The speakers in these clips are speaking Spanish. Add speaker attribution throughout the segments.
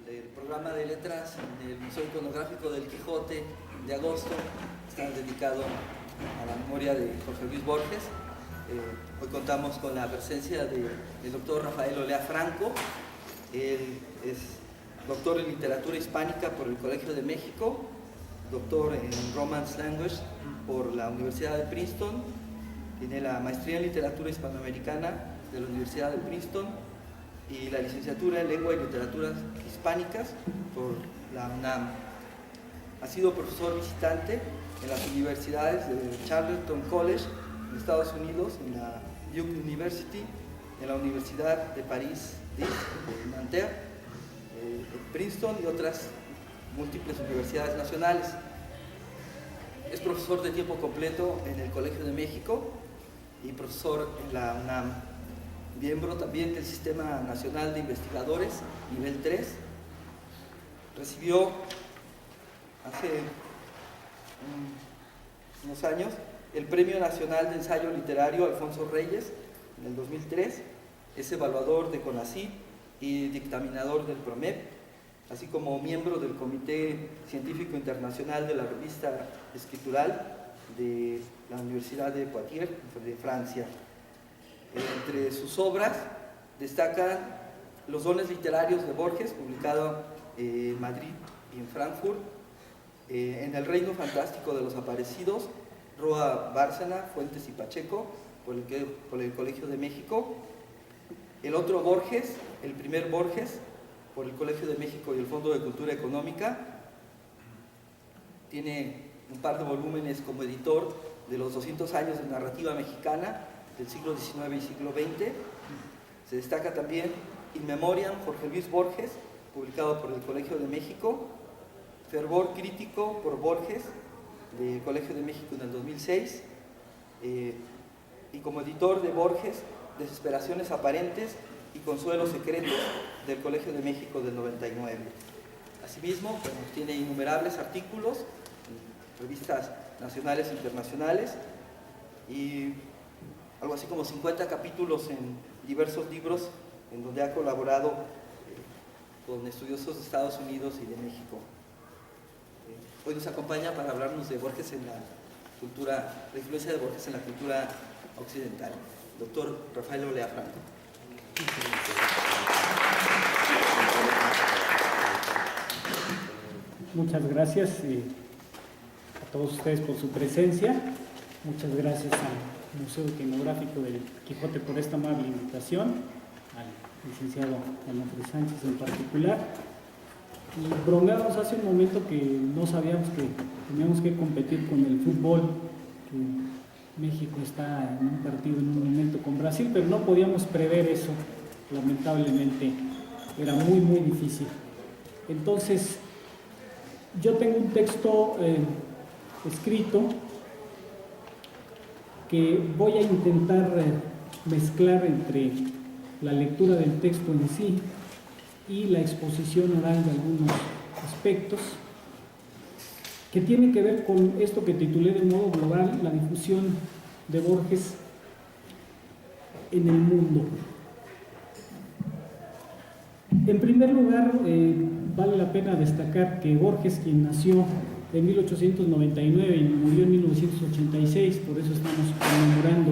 Speaker 1: del programa de letras en el Museo Iconográfico del Quijote de agosto está dedicado a la memoria de Jorge Luis Borges. Hoy contamos con la presencia del doctor Rafael Olea Franco. Él es doctor en literatura hispánica por el Colegio de México, doctor en Romance Language por la Universidad de Princeton, tiene la maestría en literatura hispanoamericana de la Universidad de Princeton y la licenciatura en lengua y literaturas hispánicas por la UNAM. Ha sido profesor visitante en las universidades de Charlotte College en Estados Unidos, en la Duke University, en la Universidad de París, de Nanterre, Princeton y otras múltiples universidades nacionales. Es profesor de tiempo completo en el Colegio de México y profesor en la UNAM. Miembro también del Sistema Nacional de Investigadores, nivel 3. Recibió hace unos años el Premio Nacional de Ensayo Literario Alfonso Reyes en el 2003. Es evaluador de CONACYT y dictaminador del PROMEP, así como miembro del Comité Científico Internacional de la Revista Escritural de la Universidad de Poitiers, de Francia. Entre sus obras destacan Los dones literarios de Borges, publicado en Madrid y en Frankfurt, En el reino fantástico de los aparecidos, Roa Bárcena, Fuentes y Pacheco, por el Colegio de México. El otro Borges, el primer Borges, por el Colegio de México y el Fondo de Cultura Económica. Tiene un par de volúmenes como editor de los 200 años de narrativa mexicana del siglo XIX y siglo XX. Se destaca también In Memoriam, Jorge Luis Borges, publicado por el Colegio de México. Fervor crítico por Borges, del Colegio de México en el 2006. Y como editor de Borges, Desesperaciones aparentes y Consuelos secretos, del Colegio de México del 99. Asimismo, tiene innumerables artículos en revistas nacionales e internacionales y algo así como 50 capítulos en diversos libros en donde ha colaborado con estudiosos de Estados Unidos y de México. Hoy nos acompaña para hablarnos de Borges en la cultura, la influencia de Borges en la cultura occidental. Doctor Rafael Olea Franco.
Speaker 2: Muchas gracias a todos ustedes por su presencia. Muchas gracias al Museo Iconográfico del Quijote por esta amable invitación, al licenciado Onofre Sánchez en particular. Y bromeábamos hace un momento que no sabíamos que teníamos que competir con el fútbol, que México está en un partido en un momento con Brasil, pero no podíamos prever eso, lamentablemente era muy muy difícil. Entonces yo tengo un texto escrito que voy a intentar mezclar entre la lectura del texto en sí y la exposición oral de algunos aspectos que tiene que ver con esto que titulé de modo global, la difusión de Borges en el mundo. En primer lugar, vale la pena destacar que Borges, quien nació en 1899 y murió en 1986, por eso estamos conmemorando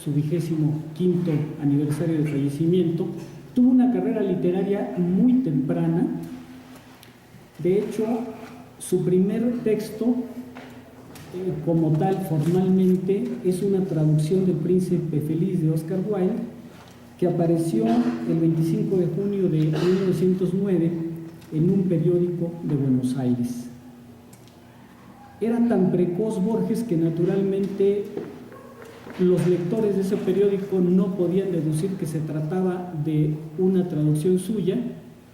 Speaker 2: su 25º aniversario de fallecimiento, tuvo una carrera literaria muy temprana. De hecho, su primer texto, como tal, formalmente, es una traducción del Príncipe Feliz de Oscar Wilde, que apareció el 25 de junio de 1909 en un periódico de Buenos Aires. Era tan precoz Borges que naturalmente los lectores de ese periódico no podían deducir que se trataba de una traducción suya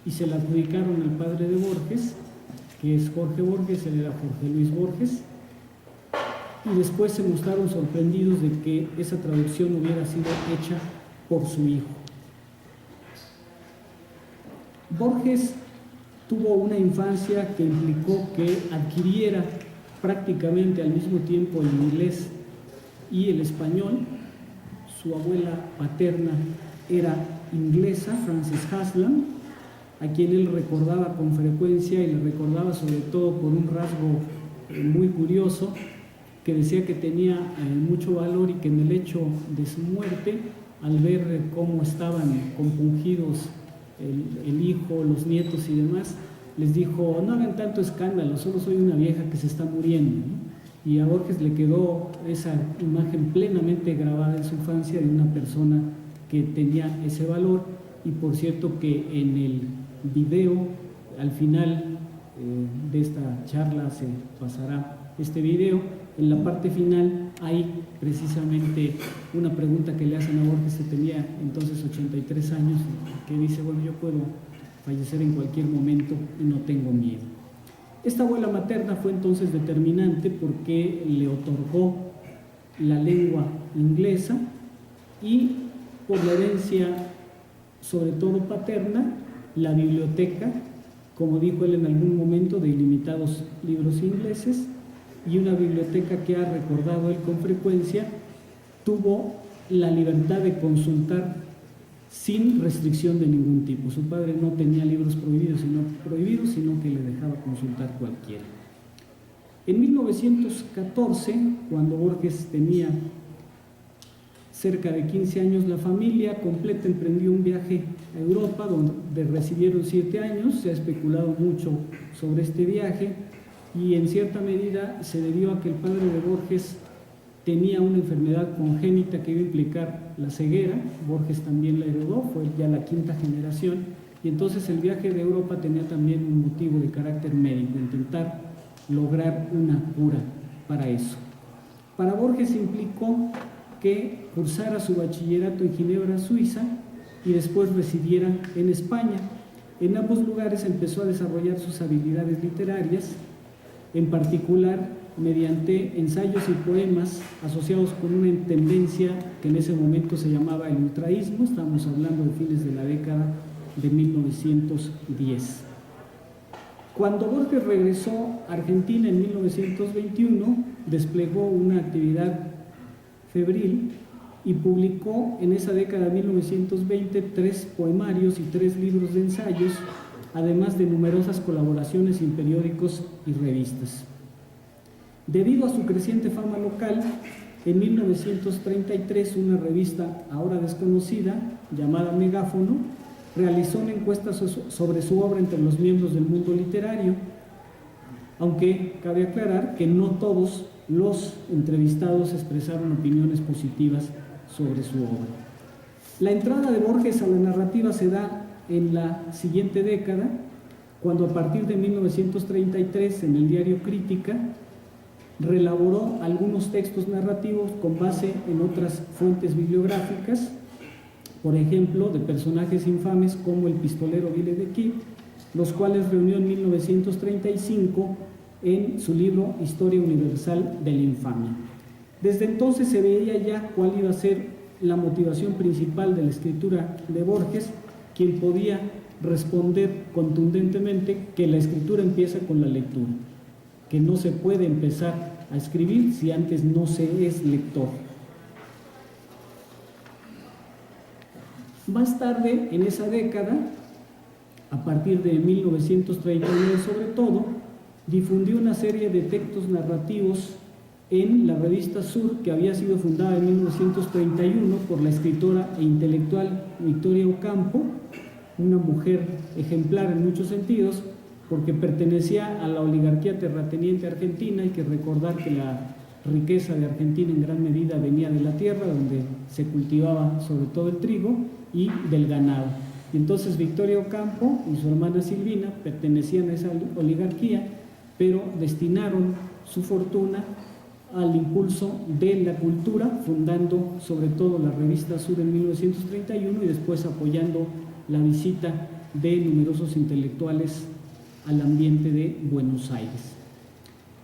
Speaker 2: y se la adjudicaron al padre de Borges, que es Jorge Borges. Él era Jorge Luis Borges, y después se mostraron sorprendidos de que esa traducción hubiera sido hecha por su hijo. Borges tuvo una infancia que implicó que adquiriera prácticamente al mismo tiempo el inglés y el español. Su abuela paterna era inglesa, Frances Haslam, a quien él recordaba con frecuencia y le recordaba sobre todo por un rasgo muy curioso, que decía que tenía mucho valor y que en el hecho de su muerte, al ver cómo estaban compungidos el hijo, los nietos y demás, les dijo: no hagan tanto escándalo, solo soy una vieja que se está muriendo, ¿no? Y a Borges le quedó esa imagen plenamente grabada en su infancia de una persona que tenía ese valor. Y por cierto que en el video, al final de esta charla se pasará este video, en la parte final hay precisamente una pregunta que le hacen a Borges, que tenía entonces 83 años, que dice: bueno, yo puedo fallecer en cualquier momento y no tengo miedo. Esta abuela materna fue entonces determinante porque le otorgó la lengua inglesa y, por la herencia sobre todo paterna, la biblioteca, como dijo él en algún momento, de ilimitados libros ingleses, y una biblioteca que ha recordado él con frecuencia, tuvo la libertad de consultar sin restricción de ningún tipo. Su padre no tenía libros prohibidos, sino que le dejaba consultar cualquiera. En 1914, cuando Borges tenía cerca de 15 años, la familia completa emprendió un viaje a Europa, donde residieron 7 años. Se ha especulado mucho sobre este viaje y en cierta medida se debió a que el padre de Borges tenía una enfermedad congénita que iba a implicar la ceguera. Borges también la heredó, fue ya la 5ª generación, y entonces el viaje de Europa tenía también un motivo de carácter médico, intentar lograr una cura para eso. Para Borges implicó que cursara su bachillerato en Ginebra, Suiza, y después residiera en España. En ambos lugares empezó a desarrollar sus habilidades literarias, en particular mediante ensayos y poemas asociados con una tendencia que en ese momento se llamaba el ultraísmo. Estamos hablando de fines de la década de 1910. Cuando Borges regresó a Argentina en 1921, desplegó una actividad febril y publicó en esa década de 1920 3 poemarios y 3 libros de ensayos, además de numerosas colaboraciones en periódicos y revistas. Debido a su creciente fama local, en 1933 una revista ahora desconocida, llamada Megáfono, realizó una encuesta sobre su obra entre los miembros del mundo literario, aunque cabe aclarar que no todos los entrevistados expresaron opiniones positivas sobre su obra. La entrada de Borges a la narrativa se da en la siguiente década, cuando a partir de 1933 en el diario Crítica reelaboró algunos textos narrativos con base en otras fuentes bibliográficas, por ejemplo, de personajes infames como el pistolero Ville de Kid, los cuales reunió en 1935 en su libro Historia Universal de la Infamia. Desde entonces se veía ya cuál iba a ser la motivación principal de la escritura de Borges, quien podía responder contundentemente que la escritura empieza con la lectura, que no se puede empezar a escribir si antes no se es lector. Más tarde, en esa década, a partir de 1939 sobre todo, difundió una serie de textos narrativos en la revista Sur, que había sido fundada en 1931 por la escritora e intelectual Victoria Ocampo, una mujer ejemplar en muchos sentidos, porque pertenecía a la oligarquía terrateniente argentina. Hay que recordar que la riqueza de Argentina en gran medida venía de la tierra, donde se cultivaba sobre todo el trigo, y del ganado. Y entonces Victoria Ocampo y su hermana Silvina pertenecían a esa oligarquía, pero destinaron su fortuna al impulso de la cultura, fundando sobre todo la revista Sur en 1931 y después apoyando la visita de numerosos intelectuales al ambiente de Buenos Aires.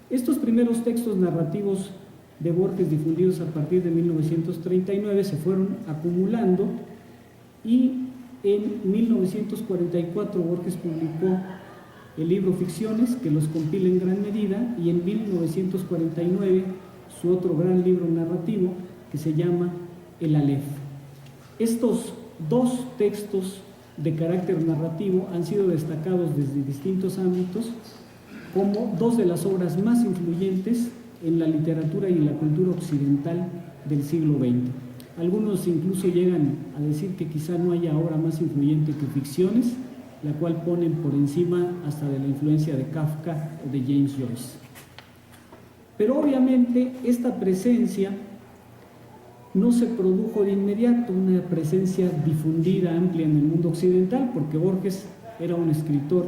Speaker 2: Estos primeros textos narrativos de Borges, difundidos a partir de 1939, se fueron acumulando, y en 1944 Borges publicó el libro Ficciones, que los compila en gran medida, y en 1949 su otro gran libro narrativo, que se llama El Aleph. Estos dos textos de carácter narrativo han sido destacados desde distintos ámbitos como dos de las obras más influyentes en la literatura y la cultura occidental del siglo XX. Algunos incluso llegan a decir que quizá no haya obra más influyente que Ficciones, la cual ponen por encima hasta de la influencia de Kafka o de James Joyce. Pero obviamente esta presencia no se produjo de inmediato, una presencia difundida, amplia en el mundo occidental, porque Borges era un escritor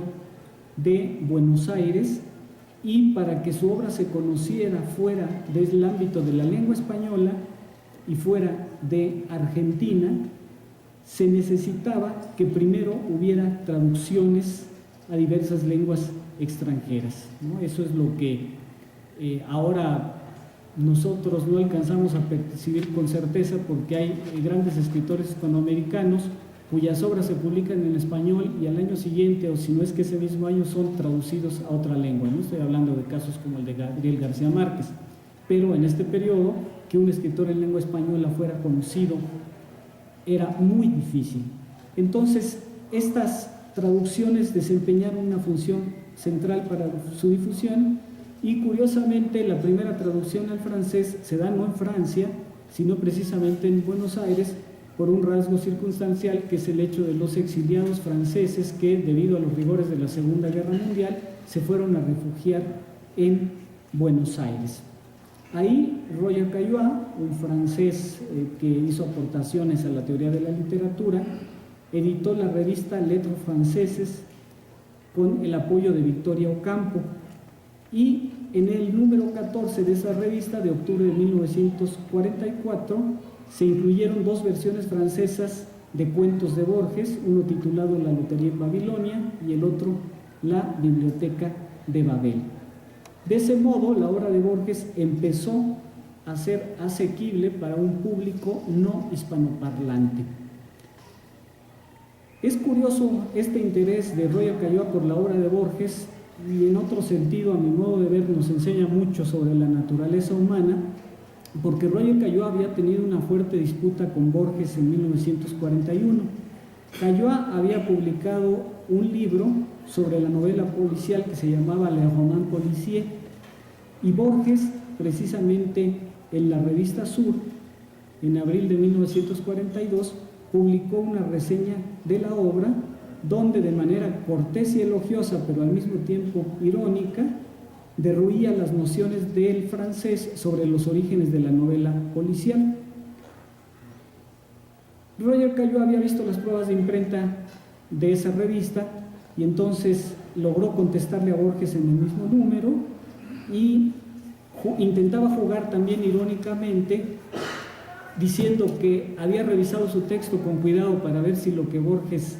Speaker 2: de Buenos Aires, y para que su obra se conociera fuera del ámbito de la lengua española y fuera de Argentina, se necesitaba que primero hubiera traducciones a diversas lenguas extranjeras, ¿no? Eso es lo que ahora nosotros no alcanzamos a percibir con certeza, porque hay grandes escritores hispanoamericanos cuyas obras se publican en español y al año siguiente, o si no es que ese mismo año, son traducidos a otra lengua. No estoy hablando de casos como el de Gabriel García Márquez, pero en este periodo que un escritor en lengua española fuera conocido era muy difícil. Entonces, estas traducciones desempeñaron una función central para su difusión, y curiosamente la primera traducción al francés se da no en Francia, sino precisamente en Buenos Aires, por un rasgo circunstancial, que es el hecho de los exiliados franceses que, debido a los rigores de la Segunda Guerra Mundial, se fueron a refugiar en Buenos Aires. Ahí Roger Caillois, un francés que hizo aportaciones a la teoría de la literatura, editó la revista Lettres Franceses con el apoyo de Victoria Ocampo, y en el número 14 de esa revista, de octubre de 1944, se incluyeron dos versiones francesas de cuentos de Borges, uno titulado La Lotería en Babilonia y el otro La Biblioteca de Babel. De ese modo, la obra de Borges empezó a ser asequible para un público no hispanoparlante. Es curioso este interés de Roger Caillois por la obra de Borges, y en otro sentido, a mi modo de ver, nos enseña mucho sobre la naturaleza humana, porque Roger Caillois había tenido una fuerte disputa con Borges en 1941. Caillois había publicado un libro sobre la novela policial que se llamaba Le Roman Policier, y Borges, precisamente en la revista Sur, en abril de 1942, publicó una reseña de la obra, donde de manera cortés y elogiosa, pero al mismo tiempo irónica, derruía las nociones del francés sobre los orígenes de la novela policial. Roger Caillois había visto las pruebas de imprenta de esa revista y entonces logró contestarle a Borges en el mismo número, y intentaba jugar también irónicamente, diciendo que había revisado su texto con cuidado para ver si lo que Borges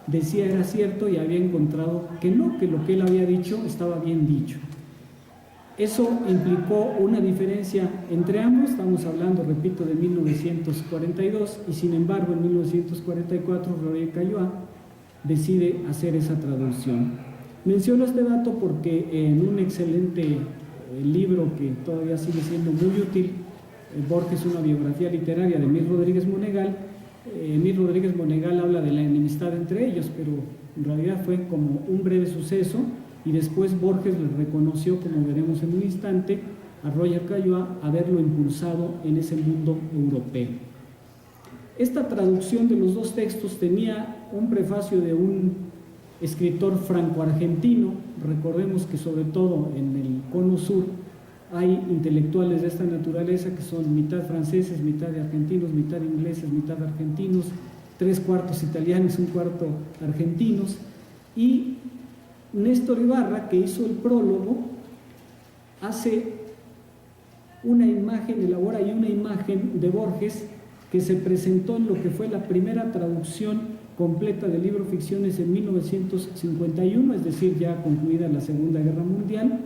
Speaker 2: decía era cierto, y había encontrado que no, que lo que él había dicho estaba bien dicho. Eso implicó una diferencia entre ambos. Estamos hablando, repito, de 1942, y sin embargo en 1944 Roger Caillois decide hacer esa traducción. Menciono este dato porque en un excelente libro que todavía sigue siendo muy útil, Borges, una biografía literaria de Emil Rodríguez Monegal, Emil Rodríguez Monegal habla de la enemistad entre ellos, pero en realidad fue como un breve suceso, y después Borges le reconoció, como veremos en un instante, a Roger Caillois haberlo impulsado en ese mundo europeo. Esta traducción de los dos textos tenía un prefacio de un escritor franco-argentino. Recordemos que sobre todo en el cono sur hay intelectuales de esta naturaleza que son mitad franceses, mitad de argentinos, mitad ingleses, mitad argentinos, 3/4 italianos, 1/4 argentinos, y Néstor Ibarra, que hizo el prólogo, hace una imagen, elabora ahí una imagen de Borges que se presentó en lo que fue la primera traducción completa del libro Ficciones en 1951, es decir, ya concluida la Segunda Guerra Mundial,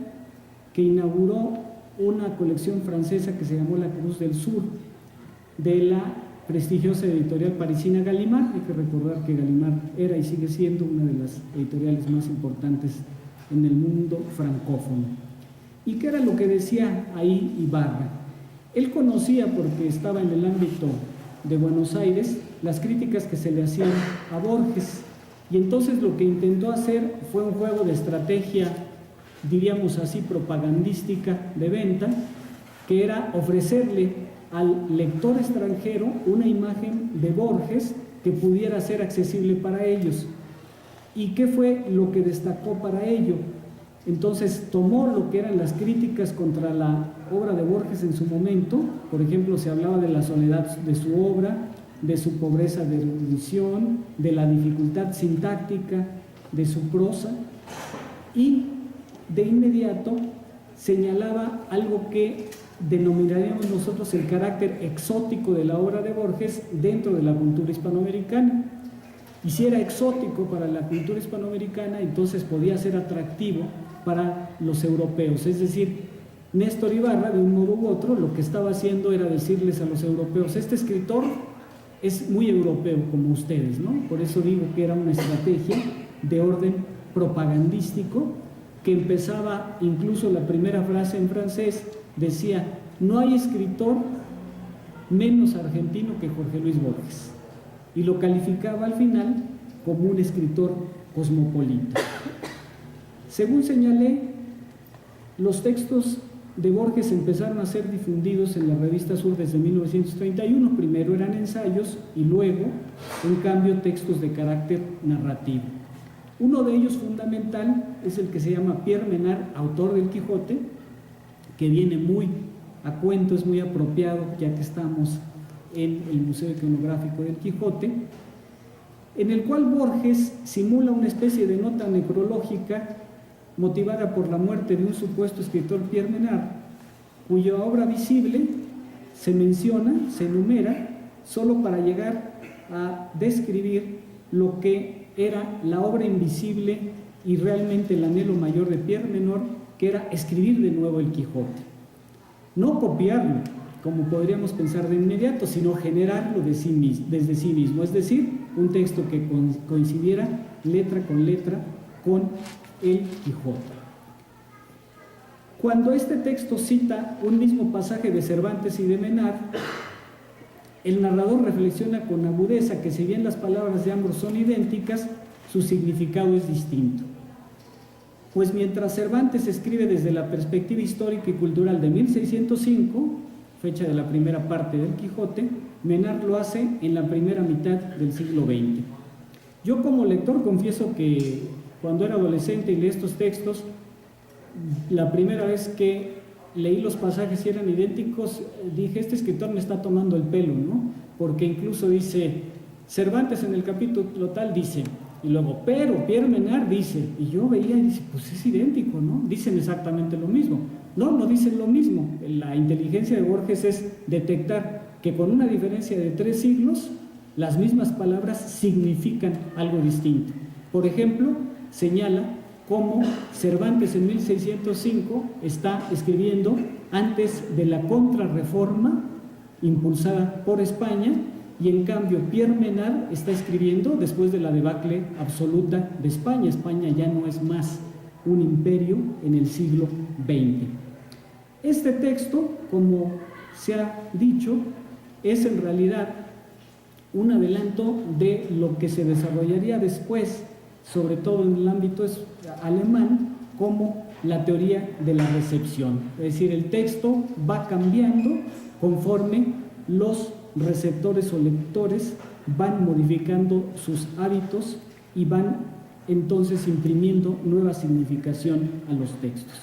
Speaker 2: que inauguró una colección francesa que se llamó La Cruz del Sur, de la prestigiosa editorial parisina Gallimard. Hay que recordar que Gallimard era y sigue siendo una de las editoriales más importantes en el mundo francófono. ¿Y qué era lo que decía ahí Ibarra? Él conocía, porque estaba en el ámbito de Buenos Aires las críticas que se le hacían a Borges. Y entonces lo que intentó hacer fue un juego de estrategia, diríamos así, propagandística de venta, que era ofrecerle al lector extranjero una imagen de Borges que pudiera ser accesible para ellos. ¿Y qué fue lo que destacó para ello? Entonces tomó lo que eran las críticas contra la obra de Borges en su momento. Por ejemplo, se hablaba de la soledad de su obra, de su pobreza de erudición, de la dificultad sintáctica de su prosa, y de inmediato señalaba algo que denominaríamos nosotros el carácter exótico de la obra de Borges dentro de la cultura hispanoamericana. Y si era exótico para la cultura hispanoamericana, entonces podía ser atractivo para los europeos. Es decir, Néstor Ibarra, de un modo u otro, lo que estaba haciendo era decirles a los europeos: este escritor es muy europeo como ustedes, ¿no? Por eso digo que era una estrategia de orden propagandístico, que empezaba, incluso la primera frase en francés decía: no hay escritor menos argentino que Jorge Luis Borges, y lo calificaba al final como un escritor cosmopolita. Según señalé, los textos de Borges empezaron a ser difundidos en la revista Sur desde 1931. Primero eran ensayos y luego, en cambio, textos de carácter narrativo. Uno de ellos fundamental es el que se llama Pierre Menard, autor del Quijote, que viene muy a cuento, es muy apropiado ya que estamos en el Museo Iconográfico del Quijote, en el cual Borges simula una especie de nota necrológica motivada por la muerte de un supuesto escritor, Pierre Menard, cuya obra visible se menciona, se enumera, solo para llegar a describir lo que era la obra invisible y realmente el anhelo mayor de Pierre Menard, que era escribir de nuevo el Quijote. No copiarlo, como podríamos pensar de inmediato, sino generarlo desde sí mismo, es decir, un texto que coincidiera letra con el Quijote. Cuando este texto cita un mismo pasaje de Cervantes y de Menard, el narrador reflexiona con agudeza que si bien las palabras de ambos son idénticas, su significado es distinto. Pues mientras Cervantes escribe desde la perspectiva histórica y cultural de 1605, fecha de la primera parte del Quijote, Menard lo hace en la primera mitad del siglo XX. Yo como lector confieso que cuando era adolescente y leí estos textos, la primera vez que leí los pasajes y eran idénticos, dije: este escritor me está tomando el pelo, ¿no? Porque incluso dice, Cervantes en el capítulo tal dice, y luego, pero Pierre Menard dice, y yo veía y dice, pues es idéntico, ¿no? Dicen exactamente lo mismo. No, no dicen lo mismo. La inteligencia de Borges es detectar que con una diferencia de 3 siglos, las mismas palabras significan algo distinto. Por ejemplo, señala cómo Cervantes en 1605 está escribiendo antes de la contrarreforma impulsada por España, y en cambio Pierre Menard está escribiendo después de la debacle absoluta de España. España ya no es más un imperio en el siglo XX. Este texto, como se ha dicho, es en realidad un adelanto de lo que se desarrollaría después, sobre todo en el ámbito alemán, como la teoría de la recepción. Es decir, el texto va cambiando conforme los receptores o lectores van modificando sus hábitos y van entonces imprimiendo nueva significación a los textos.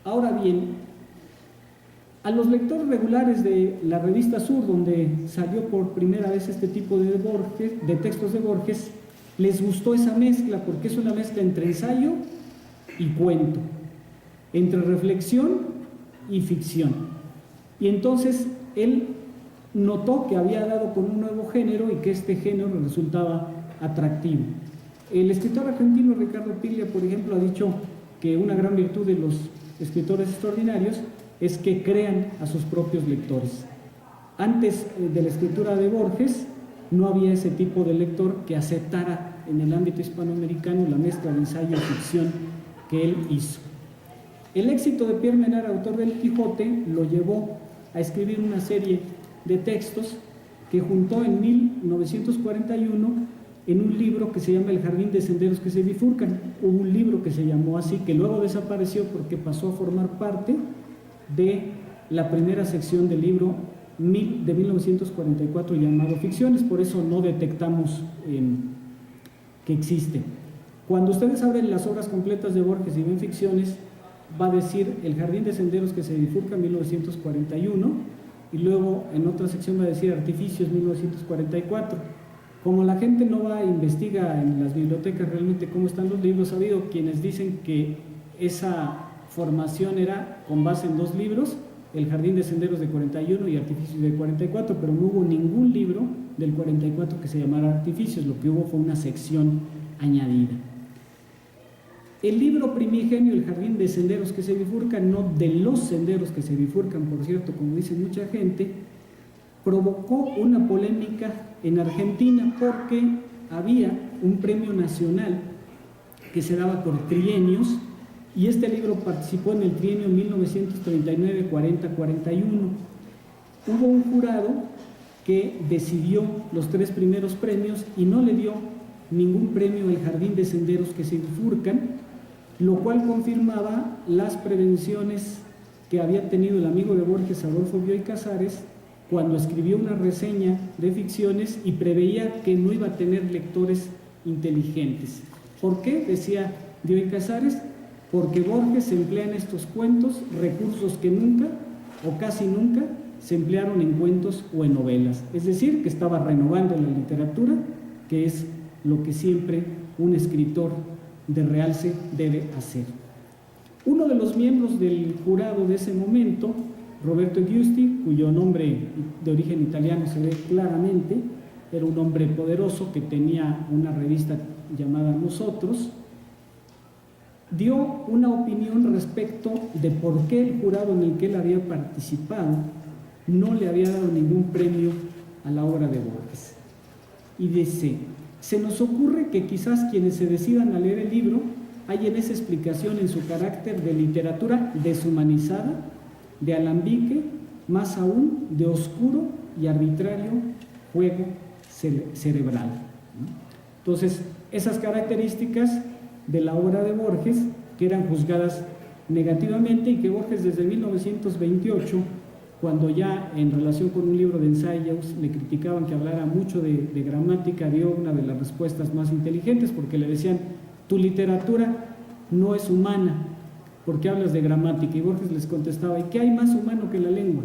Speaker 2: Ahora bien, a los lectores regulares de la revista Sur, donde salió por primera vez este tipo de textos de Borges, les gustó esa mezcla, porque es una mezcla entre ensayo y cuento, entre reflexión y ficción. Y entonces él notó que había dado con un nuevo género y que este género resultaba atractivo. El escritor argentino Ricardo Piglia, por ejemplo, ha dicho que una gran virtud de los escritores extraordinarios es que crean a sus propios lectores. Antes de la escritura de Borges no había ese tipo de lector que aceptara en el ámbito hispanoamericano la mezcla de ensayo y ficción que él hizo. El éxito de Pierre Menard, autor del Quijote, lo llevó a escribir una serie de textos que juntó en 1941 en un libro que se llama El jardín de senderos que se bifurcan. Hubo un libro que se llamó así, que luego desapareció porque pasó a formar parte de la primera sección del libro de 1944 llamado Ficciones, por eso no detectamos que existe. Cuando ustedes abren las obras completas de Borges y ven Ficciones, va a decir El jardín de senderos que se bifurcan 1941, y luego en otra sección va a decir Artificios 1944. Como la gente no va a investigar en las bibliotecas realmente cómo están los libros, ha habido quienes dicen que esa formación era con base en 2 libros, El jardín de senderos de 41 y Artificios de 44, pero no hubo ningún libro del 44 que se llamara Artificios, lo que hubo fue una sección añadida. El libro primigenio, El jardín de senderos que se bifurcan, no de los senderos que se bifurcan, por cierto, como dice mucha gente, provocó una polémica en Argentina porque había un premio nacional que se daba por trienios, y este libro participó en el trienio 1939, 40, 41. Hubo un jurado que decidió los 3 primeros premios y no le dio ningún premio al jardín de senderos que se bifurcan, lo cual confirmaba las prevenciones que había tenido el amigo de Borges, Adolfo Bioy Casares, cuando escribió una reseña de Ficciones y preveía que no iba a tener lectores inteligentes. ¿Por qué? Decía Bioy Casares, porque Borges emplea en estos cuentos recursos que nunca o casi nunca se emplearon en cuentos o en novelas. Es decir, que estaba renovando la literatura, que es lo que siempre un escritor de realce debe hacer. Uno de los miembros del jurado de ese momento, Roberto Giusti, cuyo nombre de origen italiano se ve claramente, era un hombre poderoso que tenía una revista llamada Nosotros, dio una opinión respecto de por qué el jurado en el que él había participado no le había dado ningún premio a la obra de Borges. Y dice: se nos ocurre que quizás quienes se decidan a leer el libro hallen esa explicación en su carácter de literatura deshumanizada, de alambique, más aún de oscuro y arbitrario juego cerebral. Entonces, esas características de la obra de Borges, que eran juzgadas negativamente, y que Borges desde 1928, cuando ya en relación con un libro de ensayos le criticaban que hablara mucho de gramática, dio una de las respuestas más inteligentes, porque le decían: tu literatura no es humana, porque hablas de gramática. Y Borges les contestaba: ¿y qué hay más humano que la lengua?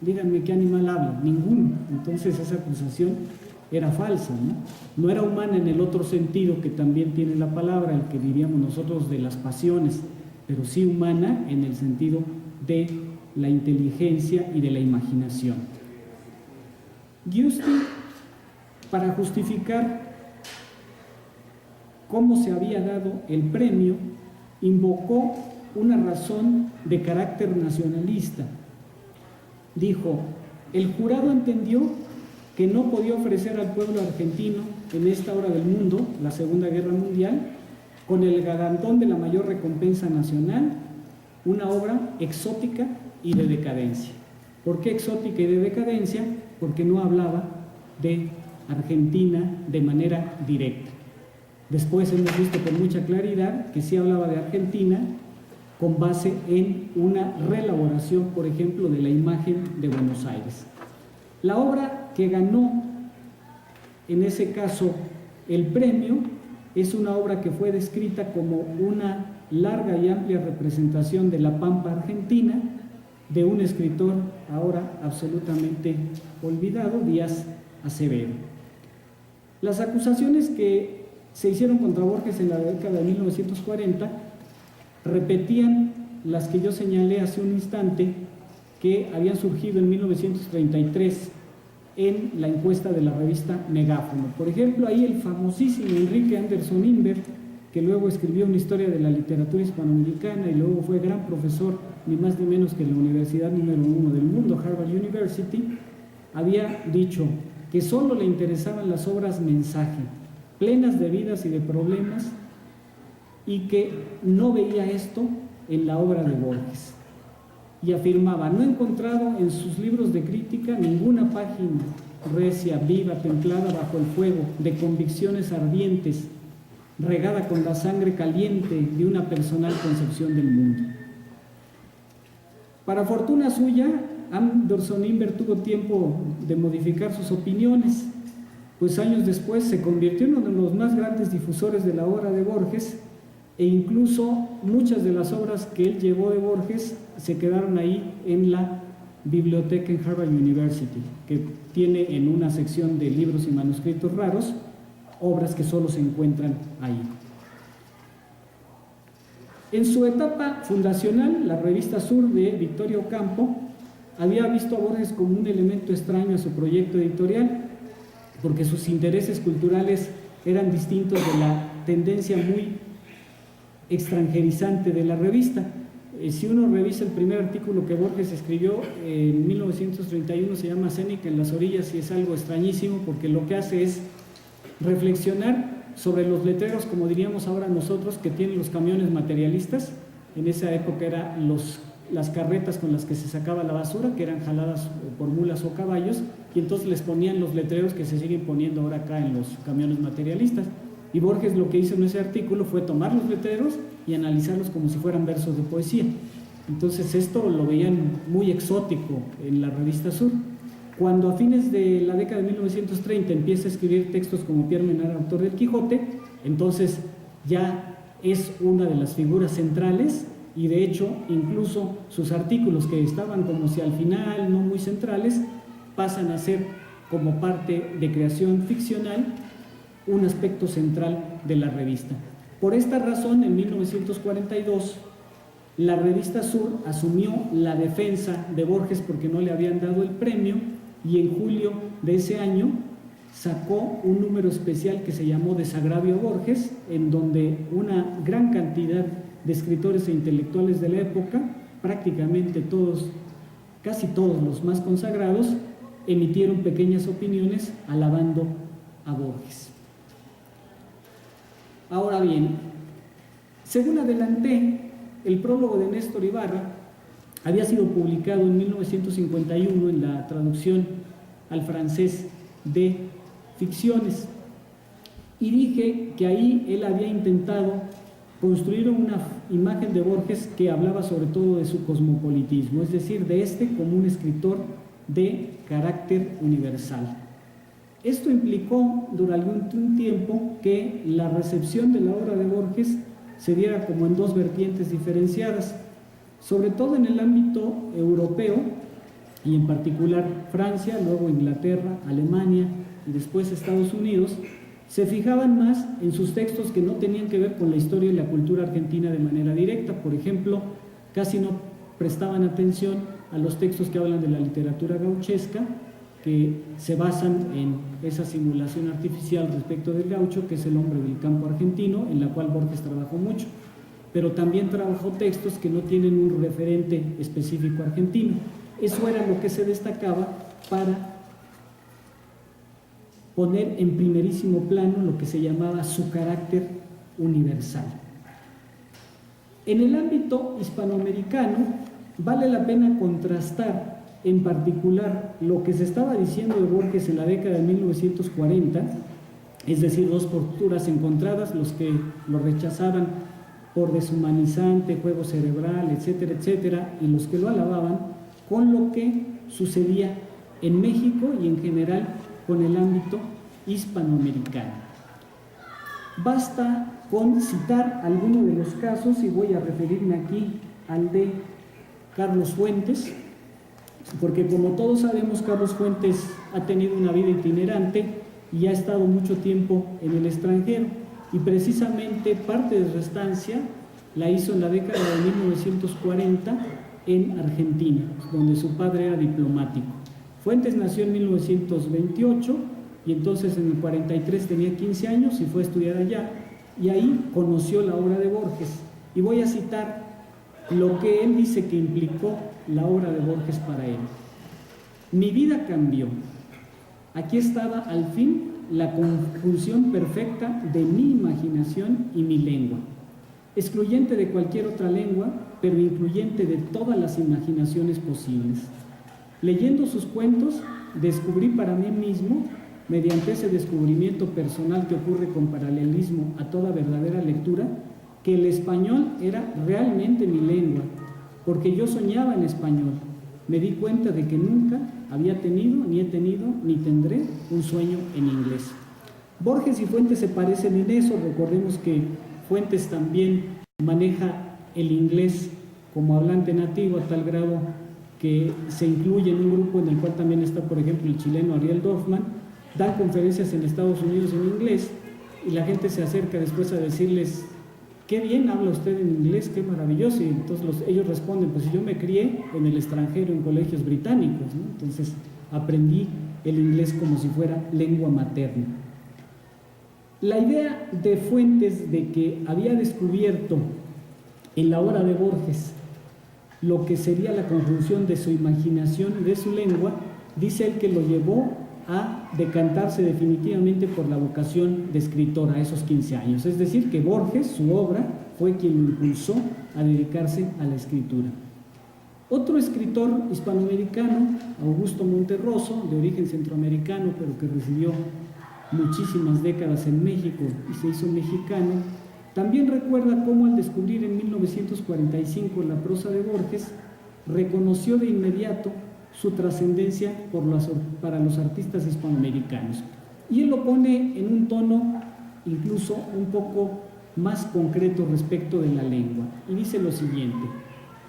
Speaker 2: Díganme qué animal habla. Ninguno. Entonces esa acusación era falsa, ¿no? No era humana en el otro sentido que también tiene la palabra, el que diríamos nosotros de las pasiones, pero sí humana en el sentido de la inteligencia y de la imaginación. Giusti, para justificar cómo se había dado el premio, invocó una razón de carácter nacionalista. Dijo: el jurado entendió que no podía ofrecer al pueblo argentino en esta hora del mundo, la Segunda Guerra Mundial, con el galardón de la mayor recompensa nacional, una obra exótica y de decadencia. ¿Por qué exótica y de decadencia? Porque no hablaba de Argentina de manera directa. Después hemos visto con mucha claridad que sí hablaba de Argentina con base en una reelaboración, por ejemplo, de la imagen de Buenos Aires. La obra que ganó en ese caso el premio es una obra que fue descrita como una larga y amplia representación de la pampa argentina, de un escritor ahora absolutamente olvidado, Díaz Acevedo. Las acusaciones que se hicieron contra Borges en la década de 1940 repetían las que yo señalé hace un instante, que habían surgido en 1933 en la encuesta de la revista Megáfono. Por ejemplo, ahí el famosísimo Enrique Anderson Inver, que luego escribió una historia de la literatura hispanoamericana y luego fue gran profesor, ni más ni menos que en la universidad número 1 del mundo, Harvard University, había dicho que solo le interesaban las obras mensaje, plenas de vidas y de problemas, y que no veía esto en la obra de Borges. y afirmaba: no he encontrado en sus libros de crítica ninguna página recia, viva, templada bajo el fuego, de convicciones ardientes, regada con la sangre caliente de una personal concepción del mundo. Para fortuna suya, Anderson Imbert tuvo tiempo de modificar sus opiniones, pues años después se convirtió en uno de los más grandes difusores de la obra de Borges, e incluso muchas de las obras que él llevó de Borges se quedaron ahí en la biblioteca en Harvard University, que tiene en una sección de libros y manuscritos raros obras que solo se encuentran ahí. En su etapa fundacional, la revista Sur de Victoria Ocampo había visto a Borges como un elemento extraño a su proyecto editorial, porque sus intereses culturales eran distintos de la tendencia muy extranjerizante de la revista. Si uno revisa el primer artículo que Borges escribió en 1931, se llama Séneca en las orillas, y es algo extrañísimo porque lo que hace es reflexionar sobre los letreros, como diríamos ahora nosotros, que tienen los camiones materialistas. En esa época eran las carretas con las que se sacaba la basura, que eran jaladas por mulas o caballos, y entonces les ponían los letreros que se siguen poniendo ahora acá en los camiones materialistas. Y Borges lo que hizo en ese artículo fue tomar los letreros y analizarlos como si fueran versos de poesía. Entonces esto lo veían muy exótico en la revista Sur. Cuando a fines de la década de 1930 empieza a escribir textos como Pierre Menard, autor del Quijote, entonces ya es una de las figuras centrales, y de hecho incluso sus artículos, que estaban como si al final no muy centrales, pasan a ser, como parte de creación ficcional, un aspecto central de la revista. Por esta razón, en 1942, la revista Sur asumió la defensa de Borges porque no le habían dado el premio, y en julio de ese año sacó un número especial que se llamó Desagravio a Borges, en donde una gran cantidad de escritores e intelectuales de la época, prácticamente todos, casi todos los más consagrados, emitieron pequeñas opiniones alabando a Borges. Ahora bien, según adelanté, el prólogo de Néstor Ibarra había sido publicado en 1951 en la traducción al francés de Ficciones, y dije que ahí él había intentado construir una imagen de Borges que hablaba sobre todo de su cosmopolitismo, es decir, de este como un escritor de carácter universal. Esto implicó durante un tiempo que la recepción de la obra de Borges se diera como en dos vertientes diferenciadas, sobre todo en el ámbito europeo, y en particular Francia, luego Inglaterra, Alemania y después Estados Unidos. Se fijaban más en sus textos que no tenían que ver con la historia y la cultura argentina de manera directa. Por ejemplo, casi no prestaban atención a los textos que hablan de la literatura gauchesca, que se basan en esa simulación artificial respecto del gaucho, que es el hombre del campo argentino, en la cual Borges trabajó mucho. Pero también trabajó textos que no tienen un referente específico argentino. Eso era lo que se destacaba para poner en primerísimo plano lo que se llamaba su carácter universal. En el ámbito hispanoamericano, vale la pena contrastar en particular lo que se estaba diciendo de Borges en la década de 1940, es decir, dos posturas encontradas, los que lo rechazaban por deshumanizante, juego cerebral, etcétera, etcétera, y los que lo alababan, con lo que sucedía en México y en general con el ámbito hispanoamericano. Basta con citar algunos de los casos, y voy a referirme aquí al de Carlos Fuentes, porque como todos sabemos, Carlos Fuentes ha tenido una vida itinerante y ha estado mucho tiempo en el extranjero, y precisamente parte de su estancia la hizo en la década de 1940 en Argentina, donde su padre era diplomático. Fuentes nació en 1928 y entonces en el 43 tenía 15 años y fue a estudiar allá, y ahí conoció la obra de Borges. Y voy a citar lo que él dice que implicó la obra de Borges para él. Mi vida cambió. Aquí estaba al fin la conjunción perfecta de mi imaginación y mi lengua. Excluyente de cualquier otra lengua, pero incluyente de todas las imaginaciones posibles. Leyendo sus cuentos, descubrí para mí mismo, mediante ese descubrimiento personal que ocurre con paralelismo a toda verdadera lectura, que el español era realmente mi lengua, porque yo soñaba en español. Me di cuenta de que nunca había tenido, ni he tenido, ni tendré un sueño en inglés. Borges y Fuentes se parecen en eso. Recordemos que Fuentes también maneja el inglés como hablante nativo a tal grado que se incluye en un grupo en el cual también está, por ejemplo, el chileno Ariel Dorfman. Dan conferencias en Estados Unidos en inglés y la gente se acerca después a decirles: qué bien habla usted en inglés, qué maravilloso. Y entonces ellos responden: pues yo me crié en el extranjero, en colegios británicos, ¿no? Entonces aprendí el inglés como si fuera lengua materna. La idea de Fuentes de que había descubierto en la obra de Borges lo que sería la conjunción de su imaginación y de su lengua, dice él que lo llevó a decantarse definitivamente por la vocación de escritor a esos 15 años. Es decir, que Borges, su obra, fue quien lo impulsó a dedicarse a la escritura. Otro escritor hispanoamericano, Augusto Monterroso, de origen centroamericano, pero que residió muchísimas décadas en México y se hizo mexicano, también recuerda cómo al descubrir en 1945 la prosa de Borges, reconoció de inmediato su trascendencia para los artistas hispanoamericanos. Y él lo pone en un tono incluso un poco más concreto respecto de la lengua. Y dice lo siguiente: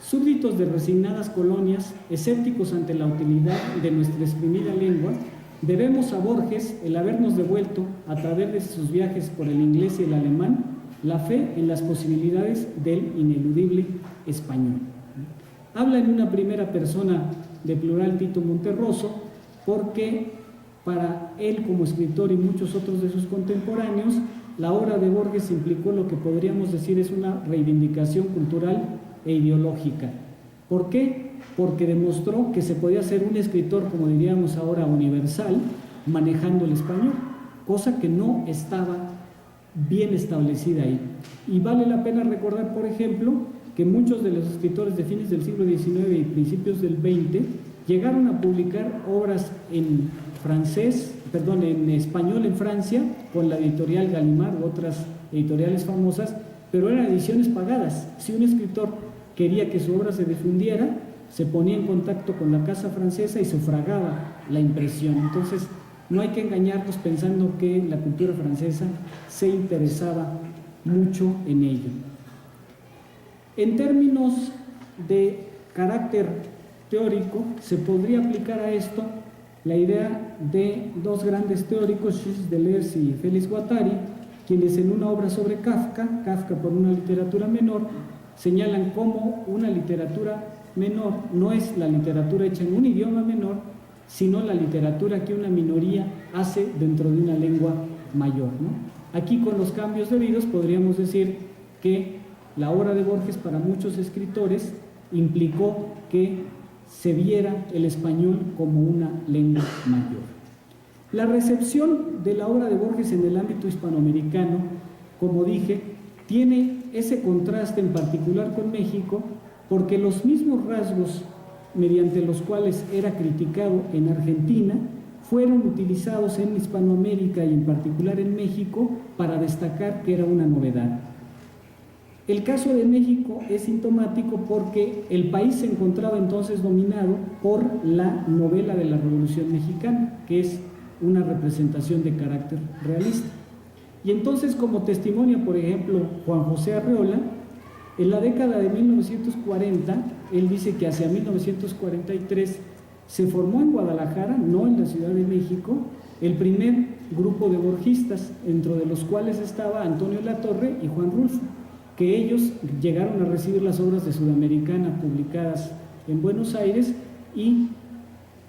Speaker 2: súbditos de resignadas colonias, escépticos ante la utilidad de nuestra exprimida lengua, debemos a Borges el habernos devuelto, a través de sus viajes por el inglés y el alemán, la fe en las posibilidades del ineludible español. Habla en una primera persona de plural Tito Monterroso, porque para él como escritor y muchos otros de sus contemporáneos, la obra de Borges implicó lo que podríamos decir es una reivindicación cultural e ideológica. ¿Por qué? Porque demostró que se podía ser un escritor, como diríamos ahora, universal, manejando el español, cosa que no estaba bien establecida ahí. Y vale la pena recordar, por ejemplo, que muchos de los escritores de fines del siglo XIX y principios del XX llegaron a publicar obras en español en Francia, con la editorial Gallimard u otras editoriales famosas, pero eran ediciones pagadas. Si un escritor quería que su obra se difundiera, se ponía en contacto con la casa francesa y sufragaba la impresión. Entonces, no hay que engañarnos pensando que la cultura francesa se interesaba mucho en ello. En términos de carácter teórico, se podría aplicar a esto la idea de dos grandes teóricos, Gilles Deleuze y Félix Guattari, quienes en una obra sobre Kafka por una literatura menor, señalan cómo una literatura menor no es la literatura hecha en un idioma menor, sino la literatura que una minoría hace dentro de una lengua mayor, ¿no? Aquí, con los cambios debidos, podríamos decir que la obra de Borges para muchos escritores implicó que se viera el español como una lengua mayor. La recepción de la obra de Borges en el ámbito hispanoamericano, como dije, tiene ese contraste en particular con México, porque los mismos rasgos mediante los cuales era criticado en Argentina fueron utilizados en Hispanoamérica y en particular en México para destacar que era una novedad. El caso de México es sintomático porque el país se encontraba entonces dominado por la novela de la Revolución Mexicana, que es una representación de carácter realista. Y entonces, como testimonia, por ejemplo, Juan José Arreola, en la década de 1940, él dice que hacia 1943 se formó en Guadalajara, no en la Ciudad de México, el primer grupo de borgistas, dentro de los cuales estaba Antonio Latorre y Juan Rulfo, que ellos llegaron a recibir las obras de Sudamericana publicadas en Buenos Aires y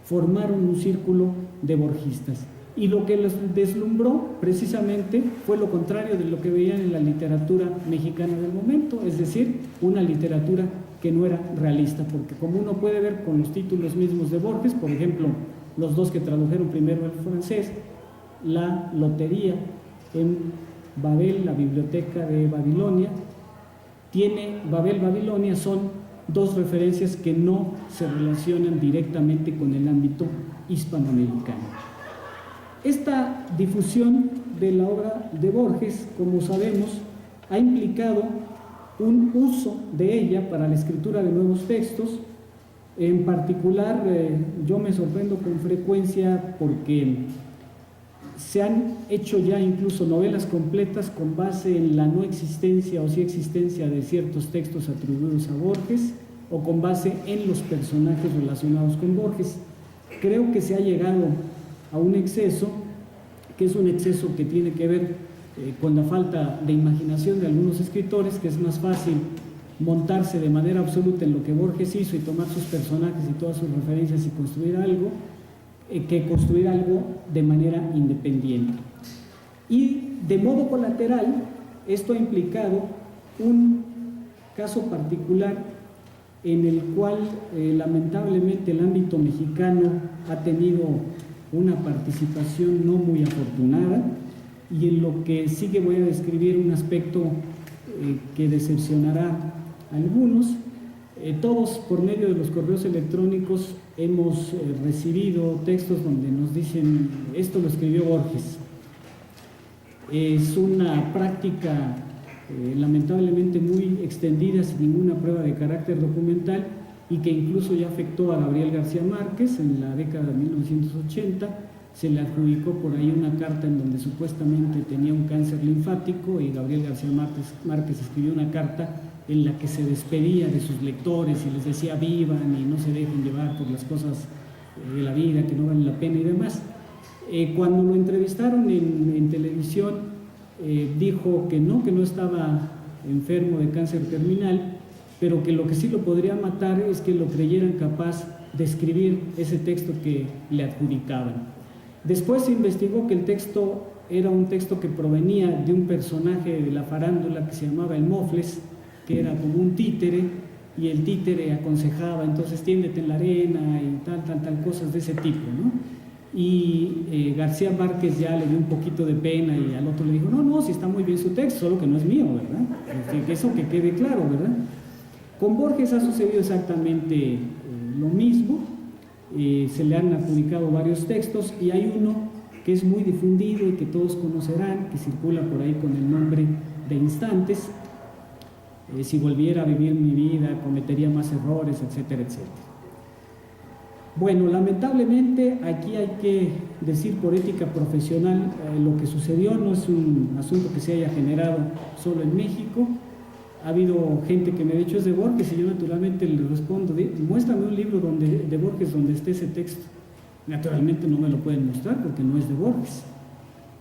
Speaker 2: formaron un círculo de borgistas. Y lo que los deslumbró precisamente fue lo contrario de lo que veían en la literatura mexicana del momento, es decir, una literatura que no era realista, porque como uno puede ver con los títulos mismos de Borges, por ejemplo, los dos que tradujeron primero al francés, La Lotería en Babel, la biblioteca de Babilonia, tiene Babel, Babilonia, son dos referencias que no se relacionan directamente con el ámbito hispanoamericano. Esta difusión de la obra de Borges, como sabemos, ha implicado un uso de ella para la escritura de nuevos textos. En particular, yo me sorprendo con frecuencia porque se han hecho ya incluso novelas completas con base en la no existencia o sí existencia de ciertos textos atribuidos a Borges, o con base en los personajes relacionados con Borges. Creo que se ha llegado a un exceso, que es un exceso que tiene que ver con la falta de imaginación de algunos escritores, que es más fácil montarse de manera absoluta en lo que Borges hizo y tomar sus personajes y todas sus referencias y construir algo, que construir algo de manera independiente. Y de modo colateral, esto ha implicado un caso particular en el cual lamentablemente el ámbito mexicano ha tenido una participación no muy afortunada, y en lo que sigue voy a describir un aspecto que decepcionará a algunos. Todos, por medio de los correos electrónicos, hemos recibido textos donde nos dicen: esto lo escribió Borges. Es una práctica lamentablemente muy extendida, sin ninguna prueba de carácter documental, y que incluso ya afectó a Gabriel García Márquez en la década de 1980. Se le adjudicó por ahí una carta en donde supuestamente tenía un cáncer linfático, y Gabriel García Márquez escribió una carta en la que se despedía de sus lectores y les decía: vivan y no se dejen llevar por las cosas de la vida que no valen la pena y demás. Cuando lo entrevistaron en televisión, dijo que no estaba enfermo de cáncer terminal, pero que lo que sí lo podría matar es que lo creyeran capaz de escribir ese texto que le adjudicaban. Después se investigó que el texto era un texto que provenía de un personaje de la farándula que se llamaba el Mofles, que era como un títere, y el títere aconsejaba: entonces tiéndete en la arena y tal, cosas de ese tipo, ¿no? Y García Márquez ya le dio un poquito de pena, y al otro le dijo: no, si está muy bien su texto, solo que no es mío, ¿verdad? Eso que quede claro, ¿verdad? Con Borges ha sucedido exactamente lo mismo. Se le han adjudicado varios textos, y hay uno que es muy difundido y que todos conocerán, que circula por ahí con el nombre de Instantes. Si volviera a vivir mi vida, cometería más errores, etcétera, etcétera. Bueno, lamentablemente aquí hay que decir por ética profesional, lo que sucedió no es un asunto que se haya generado solo en México. Ha habido gente que me ha dicho: es de Borges, y yo naturalmente le respondo: muéstrame un libro de Borges donde esté ese texto. Naturalmente no me lo pueden mostrar porque no es de Borges.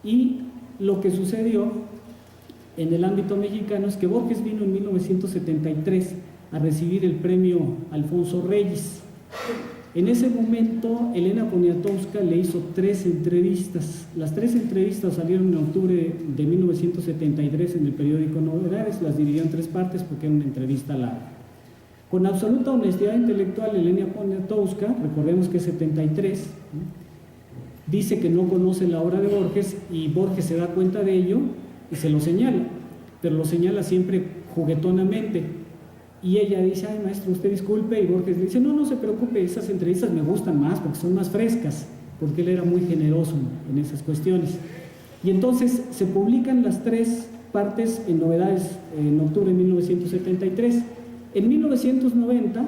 Speaker 2: Y lo que sucedió en el ámbito mexicano es que Borges vino en 1973 a recibir el premio Alfonso Reyes. En ese momento, Elena Poniatowska le hizo 3 entrevistas. Las 3 entrevistas salieron en octubre de 1973 en el periódico Novedades. Las dividió en 3 partes porque era una entrevista larga. Con absoluta honestidad intelectual, Elena Poniatowska, recordemos que es 73, dice que no conoce la obra de Borges, y Borges se da cuenta de ello y se lo señala, pero lo señala siempre juguetonamente. Y ella dice: ay, maestro, usted disculpe, y Borges le dice: no se preocupe, esas entrevistas me gustan más porque son más frescas, porque él era muy generoso en esas cuestiones. Y entonces se publican las 3 partes en Novedades en octubre de 1973. En 1990,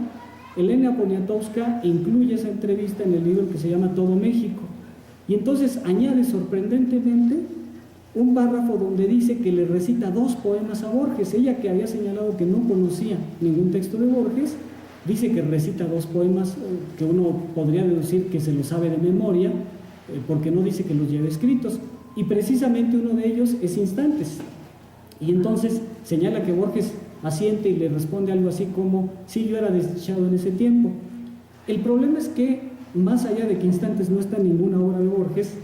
Speaker 2: Elena Poniatowska incluye esa entrevista en el libro que se llama Todo México, y entonces añade sorprendentemente un párrafo donde dice que le recita 2 poemas a Borges. Ella, que había señalado que no conocía ningún texto de Borges, dice que recita 2 poemas que uno podría deducir que se los sabe de memoria, porque no dice que los lleve escritos, y precisamente uno de ellos es Instantes. Y entonces señala que Borges asiente y le responde algo así como: sí, yo era desdichado en ese tiempo. El problema es que, más allá de que Instantes no está en ninguna obra de Borges,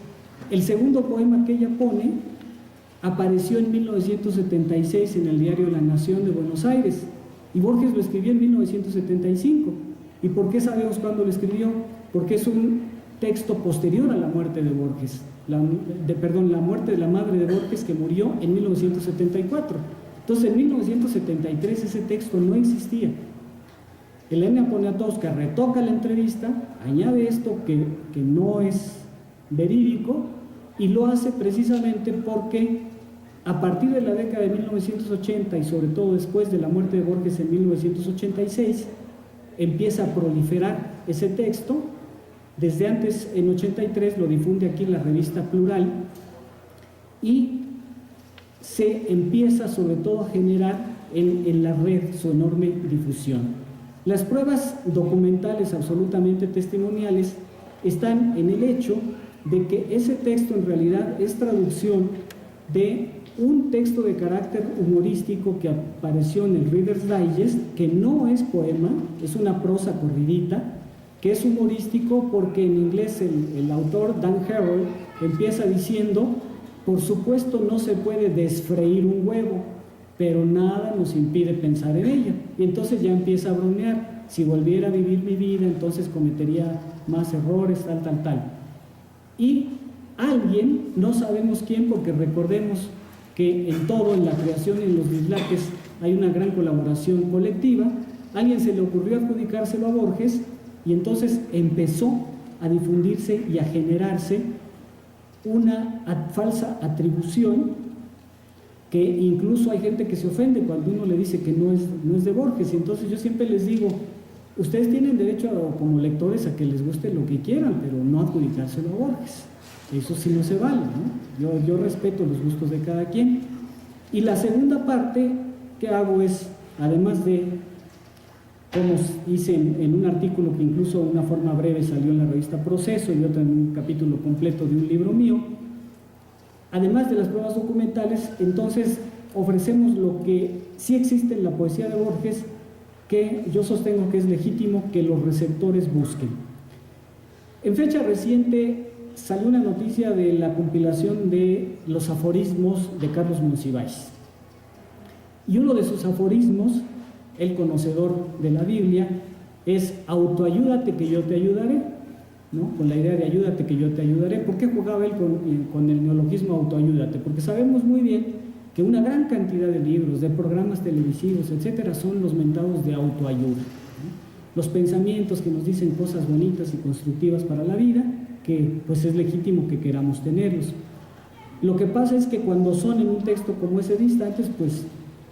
Speaker 2: el segundo poema que ella pone apareció en 1976 en el diario La Nación de Buenos Aires, y Borges lo escribió en 1975. ¿Y por qué sabemos cuándo lo escribió? Porque es un texto posterior a la muerte de Borges, la muerte de la madre de Borges, que murió en 1974. Entonces en 1973 ese texto no existía. Elena Poniatowska retoca la entrevista, añade esto que no es verídico, y lo hace precisamente porque a partir de la década de 1980 y sobre todo después de la muerte de Borges en 1986, empieza a proliferar ese texto. Desde antes, en 83, lo difunde aquí en la revista Plural, y se empieza sobre todo a generar en la red su enorme difusión. Las pruebas documentales absolutamente testimoniales están en el hecho de que ese texto en realidad es traducción de un texto de carácter humorístico que apareció en el Reader's Digest, que no es poema, es una prosa corridita, que es humorístico porque en inglés el autor Dan Harrow empieza diciendo: por supuesto no se puede desfreír un huevo, pero nada nos impide pensar en ello. Y entonces ya empieza a bromear: si volviera a vivir mi vida, entonces cometería más errores, tal. Y alguien, no sabemos quién, porque recordemos que en todo, en la creación y en los dislates, hay una gran colaboración colectiva, alguien se le ocurrió adjudicárselo a Borges, y entonces empezó a difundirse y a generarse una falsa atribución, que incluso hay gente que se ofende cuando uno le dice que no es de Borges. Y entonces yo siempre les digo: ustedes tienen derecho como lectores a que les guste lo que quieran, pero no adjudicárselo a Borges. Eso sí no se vale, ¿no? Yo respeto los gustos de cada quien. Y la segunda parte que hago es, además de, como hice en un artículo que incluso de una forma breve salió en la revista Proceso y otro en un capítulo completo de un libro mío, además de las pruebas documentales, entonces ofrecemos lo que sí existe en la poesía de Borges, que yo sostengo que es legítimo que los receptores busquen. En fecha reciente salió una noticia de la compilación de los aforismos de Carlos Monsiváis. Y uno de sus aforismos, el conocedor de la Biblia, es: autoayúdate que yo te ayudaré, ¿no? Con la idea de ayúdate que yo te ayudaré. ¿Por qué jugaba él con el neologismo autoayúdate? Porque sabemos muy bien que una gran cantidad de libros, de programas televisivos, etcétera, son los mentados de autoayuda, ¿no? Los pensamientos que nos dicen cosas bonitas y constructivas para la vida, que pues es legítimo que queramos tenerlos. Lo que pasa es que cuando son en un texto como ese de Instantes, pues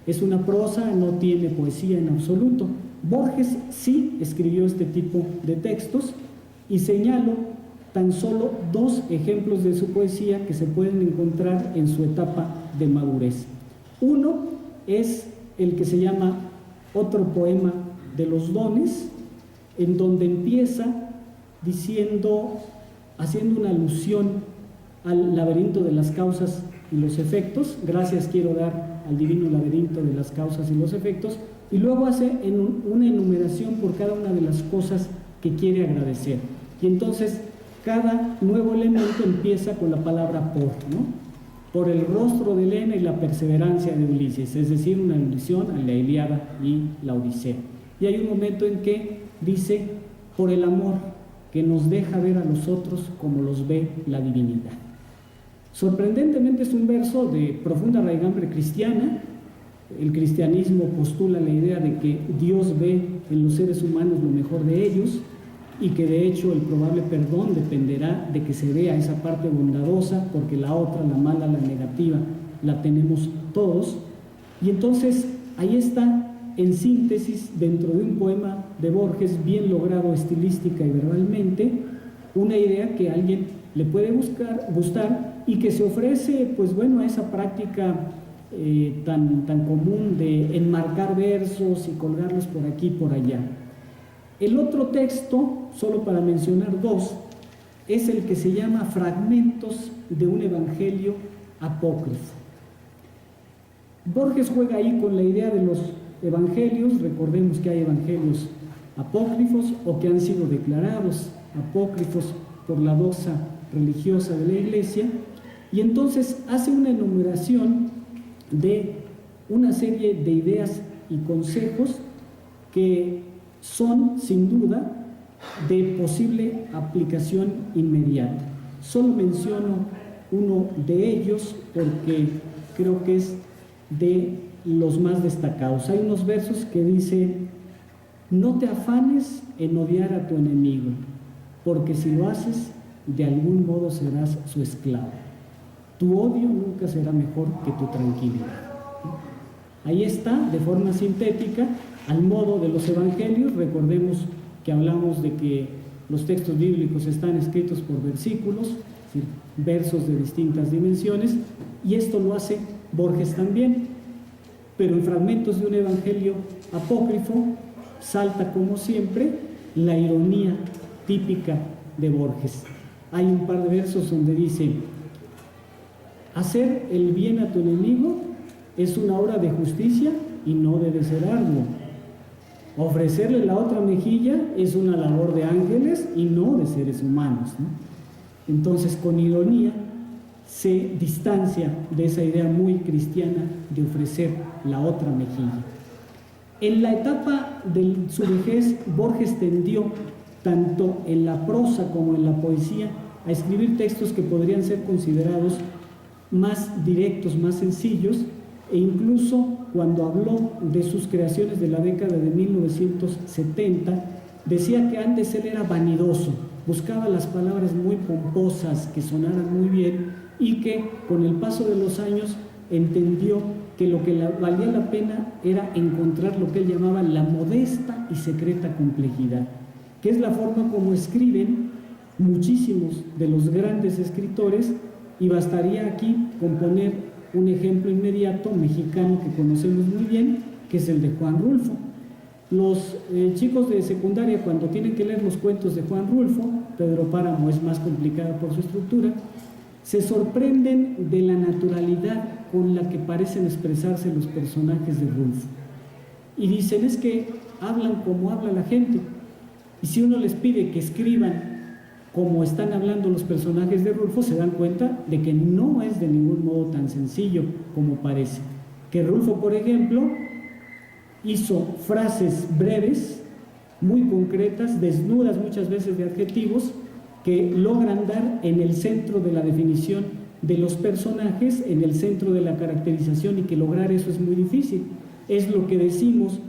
Speaker 2: es una prosa, no tiene poesía en absoluto. Borges sí escribió este tipo de textos, y señalo tan solo 2 ejemplos de su poesía que se pueden encontrar en su etapa de madurez. Uno es el que se llama Otro poema de los dones, en donde empieza haciendo una alusión al laberinto de las causas y los efectos. Gracias quiero dar al divino laberinto de las causas y los efectos, y luego hace una enumeración por cada una de las cosas que quiere agradecer. Y entonces cada nuevo elemento empieza con la palabra por, ¿no? Por el rostro de Helena y la perseverancia de Ulises, es decir, una alusión a la Ilíada y la Odisea. Y hay un momento en que dice: por el amor que nos deja ver a los otros como los ve la divinidad. Sorprendentemente es un verso de profunda raigambre cristiana. El cristianismo postula la idea de que Dios ve en los seres humanos lo mejor de ellos, y que de hecho el probable perdón dependerá de que se vea esa parte bondadosa, porque la otra, la mala, la negativa, la tenemos todos. Y entonces ahí está, en síntesis, dentro de un poema de Borges bien logrado estilística y verbalmente, una idea que a alguien le puede gustar y que se ofrece, pues bueno, a esa práctica tan común de enmarcar versos y colgarlos por aquí y por allá. El otro texto, solo para mencionar 2, es el que se llama Fragmentos de un Evangelio Apócrifo. Borges juega ahí con la idea de los evangelios. Recordemos que hay evangelios apócrifos o que han sido declarados apócrifos por la doxa religiosa de la Iglesia, y entonces hace una enumeración de una serie de ideas y consejos que son sin duda de posible aplicación inmediata. Solo menciono uno de ellos porque creo que es de los más destacados. Hay unos versos que dice: no te afanes en odiar a tu enemigo, porque si lo haces, de algún modo serás su esclavo. Tu odio nunca será mejor que tu tranquilidad. Ahí está, de forma sintética, al modo de los evangelios. Recordemos que hablamos de que los textos bíblicos están escritos por versículos, es decir, versos de distintas dimensiones, y esto lo hace Borges también, pero en fragmentos de un evangelio apócrifo salta, como siempre, la ironía típica de Borges. Hay un par de versos donde dice: hacer el bien a tu enemigo es una obra de justicia y no debe ser arduo. Ofrecerle la otra mejilla es una labor de ángeles y no de seres humanos, ¿no? Entonces, con ironía se distancia de esa idea muy cristiana de ofrecer la otra mejilla. En la etapa de su vejez, Borges tendió, tanto en la prosa como en la poesía, a escribir textos que podrían ser considerados más directos, más sencillos, e incluso cuando habló de sus creaciones de la década de 1970, decía que antes él era vanidoso, buscaba las palabras muy pomposas, que sonaran muy bien, y que con el paso de los años entendió que lo que valía la pena era encontrar lo que él llamaba la modesta y secreta complejidad, que es la forma como escriben muchísimos de los grandes escritores, y bastaría aquí con poner un ejemplo inmediato mexicano que conocemos muy bien, que es el de Juan Rulfo. Los chicos de secundaria, cuando tienen que leer los cuentos de Juan Rulfo, Pedro Páramo es más complicada por su estructura, se sorprenden de la naturalidad con la que parecen expresarse los personajes de Rulfo. Y dicen: es que hablan como habla la gente. Y si uno les pide que escriban como están hablando los personajes de Rulfo, se dan cuenta de que no es de ningún modo tan sencillo como parece. Que Rulfo, por ejemplo, hizo frases breves, muy concretas, desnudas muchas veces de adjetivos, que logran dar en el centro de la definición de los personajes, en el centro de la caracterización, y que lograr eso es muy difícil. Es lo que decimos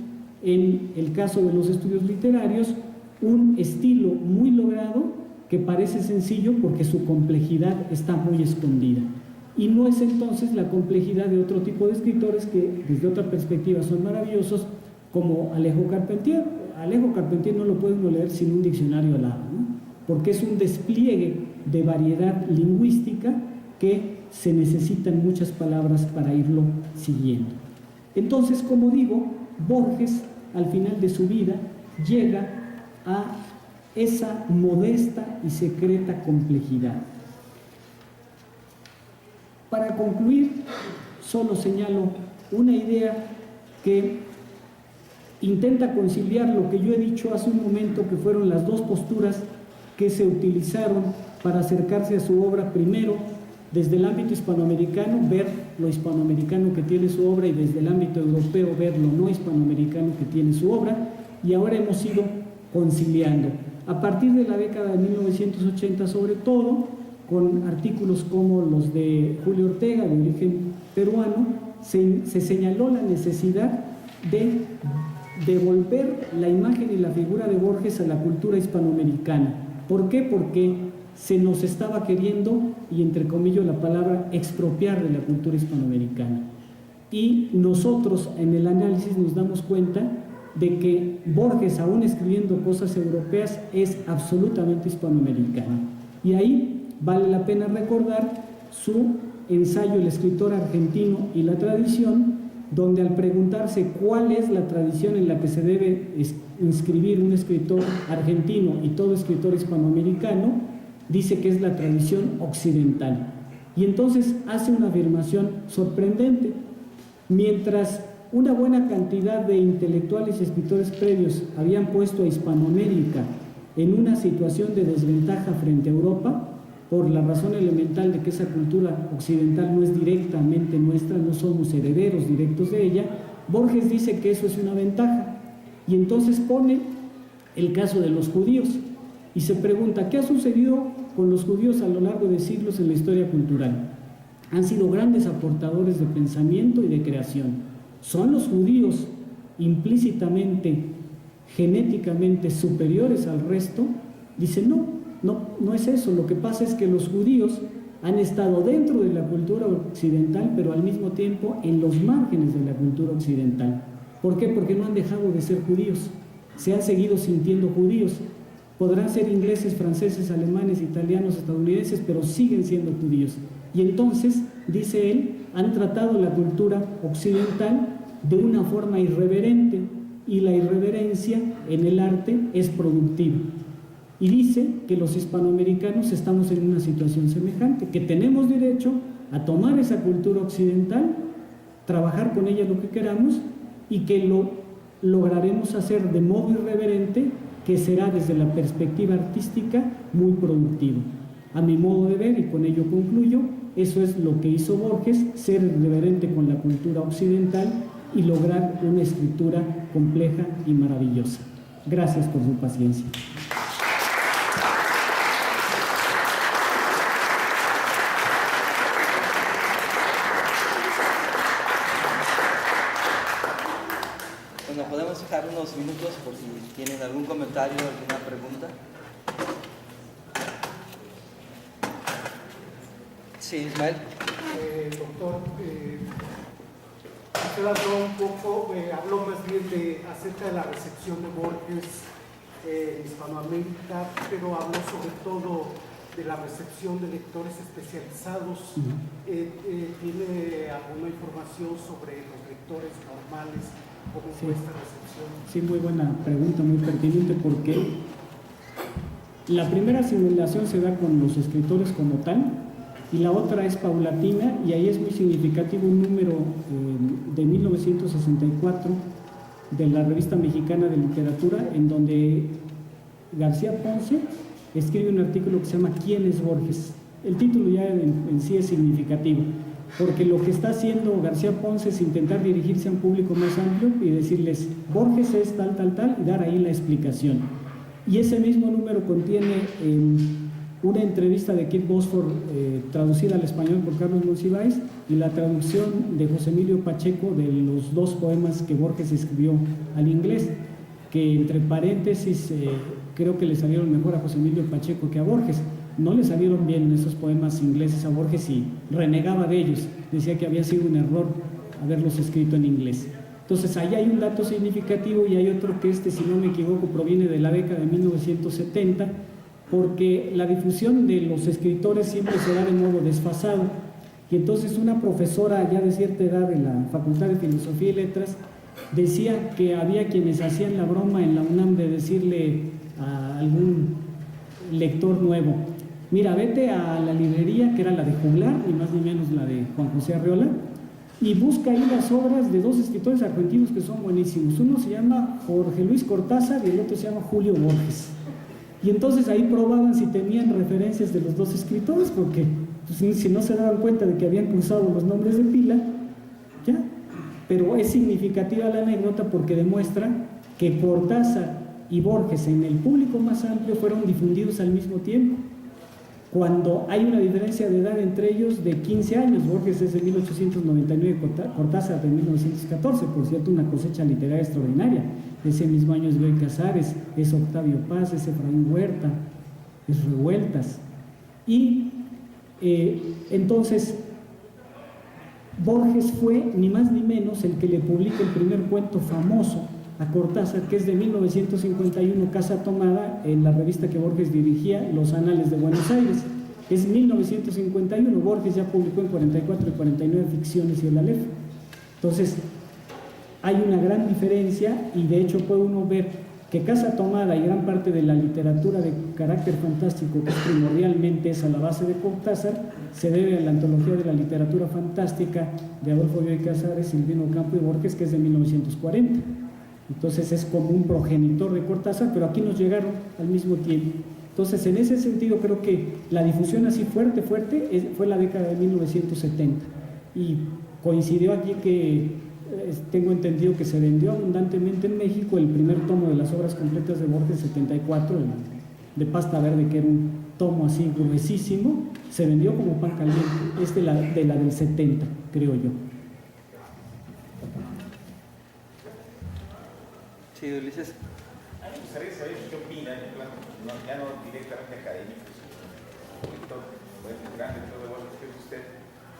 Speaker 2: en el caso de los estudios literarios, un estilo muy logrado que parece sencillo porque su complejidad está muy escondida. Y no es entonces la complejidad de otro tipo de escritores que desde otra perspectiva son maravillosos, como Alejo Carpentier. Alejo Carpentier no lo puede uno leer sin un diccionario al lado, ¿no? Porque es un despliegue de variedad lingüística que se necesitan muchas palabras para irlo siguiendo. Entonces, como digo, Borges, al final de su vida, llega a esa modesta y secreta complejidad. Para concluir, solo señalo una idea que intenta conciliar lo que yo he dicho hace un momento, que fueron las dos posturas que se utilizaron para acercarse a su obra. Primero, desde el ámbito hispanoamericano, ver lo hispanoamericano que tiene su obra, y desde el ámbito europeo, ver lo no hispanoamericano que tiene su obra, y ahora hemos ido conciliando. A partir de la década de 1980, sobre todo, con artículos como los de Julio Ortega, de origen peruano, se señaló la necesidad de devolver la imagen y la figura de Borges a la cultura hispanoamericana. ¿Por qué? Porque se nos estaba queriendo, y entre comillas la palabra, expropiar de la cultura hispanoamericana. Y nosotros en el análisis nos damos cuenta de que Borges, aún escribiendo cosas europeas, es absolutamente hispanoamericano. Y ahí vale la pena recordar su ensayo El escritor argentino y la tradición, donde al preguntarse cuál es la tradición en la que se debe inscribir un escritor argentino y todo escritor hispanoamericano, dice que es la tradición occidental. Y entonces hace una afirmación sorprendente. Mientras una buena cantidad de intelectuales y escritores previos habían puesto a Hispanoamérica en una situación de desventaja frente a Europa, por la razón elemental de que esa cultura occidental no es directamente nuestra, no somos herederos directos de ella, Borges dice que eso es una ventaja. Y entonces pone el caso de los judíos y se pregunta: ¿qué ha sucedido con los judíos a lo largo de siglos en la historia cultural? han sido grandes aportadores de pensamiento y de creación. ¿Son los judíos implícitamente, genéticamente superiores al resto? Dice, no es eso. Lo que pasa es que los judíos han estado dentro de la cultura occidental, pero al mismo tiempo en los márgenes de la cultura occidental. ¿Por qué? Porque no han dejado de ser judíos, se han seguido sintiendo judíos. Podrán ser ingleses, franceses, alemanes, italianos, estadounidenses, pero siguen siendo judíos. Y entonces, dice él, han tratado la cultura occidental de una forma irreverente, y la irreverencia en el arte es productiva. Y dice que los hispanoamericanos estamos en una situación semejante, que tenemos derecho a tomar esa cultura occidental, trabajar con ella lo que queramos, y que lo lograremos hacer de modo irreverente, que será desde la perspectiva artística muy productivo. A mi modo de ver, y con ello concluyo, eso es lo que hizo Borges, ser irreverente con la cultura occidental y lograr una escritura compleja y maravillosa. Gracias por su paciencia.
Speaker 1: Bueno, podemos dejar unos minutos por si tienen algún comentario, alguna pregunta. Sí, Ismael.
Speaker 3: Doctor, usted habló un poco, habló más bien acerca de la recepción de Borges en Hispanoamérica, pero habló sobre todo de la recepción de lectores especializados. ¿Tiene alguna información sobre los lectores normales? ¿Cómo fue esta recepción?
Speaker 2: Sí, muy buena pregunta, muy pertinente, porque la primera asimilación se da con los escritores como tal, y la otra es paulatina, y ahí es muy significativo un número de 1964 de la Revista Mexicana de Literatura, en donde García Ponce escribe un artículo que se llama ¿Quién es Borges? El título ya en sí es significativo, porque lo que está haciendo García Ponce es intentar dirigirse a un público más amplio y decirles, Borges es tal, y dar ahí la explicación. Y ese mismo número contiene una entrevista de Kit Bosford traducida al español por Carlos Monsiváis, y la traducción de José Emilio Pacheco de los 2 poemas que Borges escribió al inglés, que entre paréntesis creo que le salieron mejor a José Emilio Pacheco que a Borges. No le salieron bien esos poemas ingleses a Borges y renegaba de ellos, decía que había sido un error haberlos escrito en inglés. Entonces ahí hay un dato significativo, y hay otro que si no me equivoco, proviene de la década de 1970, porque la difusión de los escritores siempre se da de modo desfasado, y entonces una profesora ya de cierta edad en la Facultad de Filosofía y Letras decía que había quienes hacían la broma en la UNAM de decirle a algún lector nuevo, mira, vete a la librería, que era la de Juglar, ni más ni menos la de Juan José Arreola, y busca ahí las obras de 2 escritores argentinos que son buenísimos. Uno se llama Jorge Luis Cortázar y el otro se llama Julio Borges. Y entonces ahí probaban si tenían referencias de los 2 escritores, porque pues, si no se daban cuenta de que habían cruzado los nombres de pila, ya. Pero es significativa la anécdota porque demuestra que Cortázar y Borges en el público más amplio fueron difundidos al mismo tiempo, cuando hay una diferencia de edad entre ellos de 15 años. Borges es de 1899, Cortázar de 1914, por cierto, una cosecha literaria extraordinaria. Ese mismo año es Bioy Casares, es Octavio Paz, es Efraín Huerta, es Revueltas. Y entonces Borges fue ni más ni menos el que le publica el primer cuento famoso a Cortázar, que es de 1951, Casa Tomada, en la revista que Borges dirigía, Los Anales de Buenos Aires. Es 1951, Borges ya publicó en 44 y 49 ficciones y el Aleph. Entonces, hay una gran diferencia, y de hecho puede uno ver que Casa Tomada y gran parte de la literatura de carácter fantástico, que es primordialmente esa la base de Cortázar, se debe a la antología de la literatura fantástica de Adolfo Bioy Casares, Silvino Campo y Borges, que es de 1940. Entonces es como un progenitor de Cortázar, pero aquí nos llegaron al mismo tiempo. Entonces, en ese sentido, creo que la difusión así fuerte fue la década de 1970, y coincidió aquí que tengo entendido que se vendió abundantemente en México el primer tomo de las obras completas de Borges, 74, de pasta verde, que era tomo así gruesísimo, se vendió como pan caliente. Es de la del 70, creo yo.
Speaker 1: Sí, Ulises.
Speaker 4: A mí me gustaría saber qué opinan, en plan, ya no directamente académico, sino un poquito grande, todo igual que usted,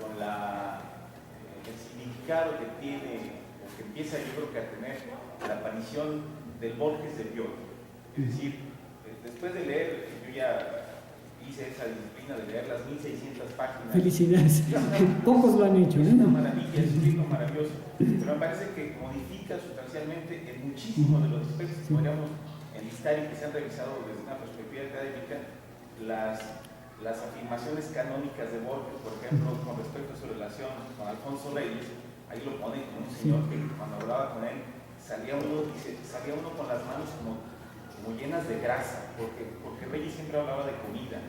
Speaker 4: con el significado que tiene, o que empieza yo creo que a tener la aparición del Borges de Pior. Es decir, después de leer, yo ya hice esa disciplina de leer las 1600 páginas.
Speaker 2: Felicidades. Pocos lo han hecho,
Speaker 4: Es
Speaker 2: ¿no?
Speaker 4: una maravilla, es un libro maravilloso, pero me parece que modifica sustancialmente en muchísimos de los aspectos que podríamos enlistar y que se han revisado desde una perspectiva académica las afirmaciones canónicas de Borges, por ejemplo, con respecto a su relación con Alfonso Reyes. Ahí lo pone como un señor que cuando hablaba con él salía uno con las manos como llenas de grasa, porque Reyes siempre hablaba de comida.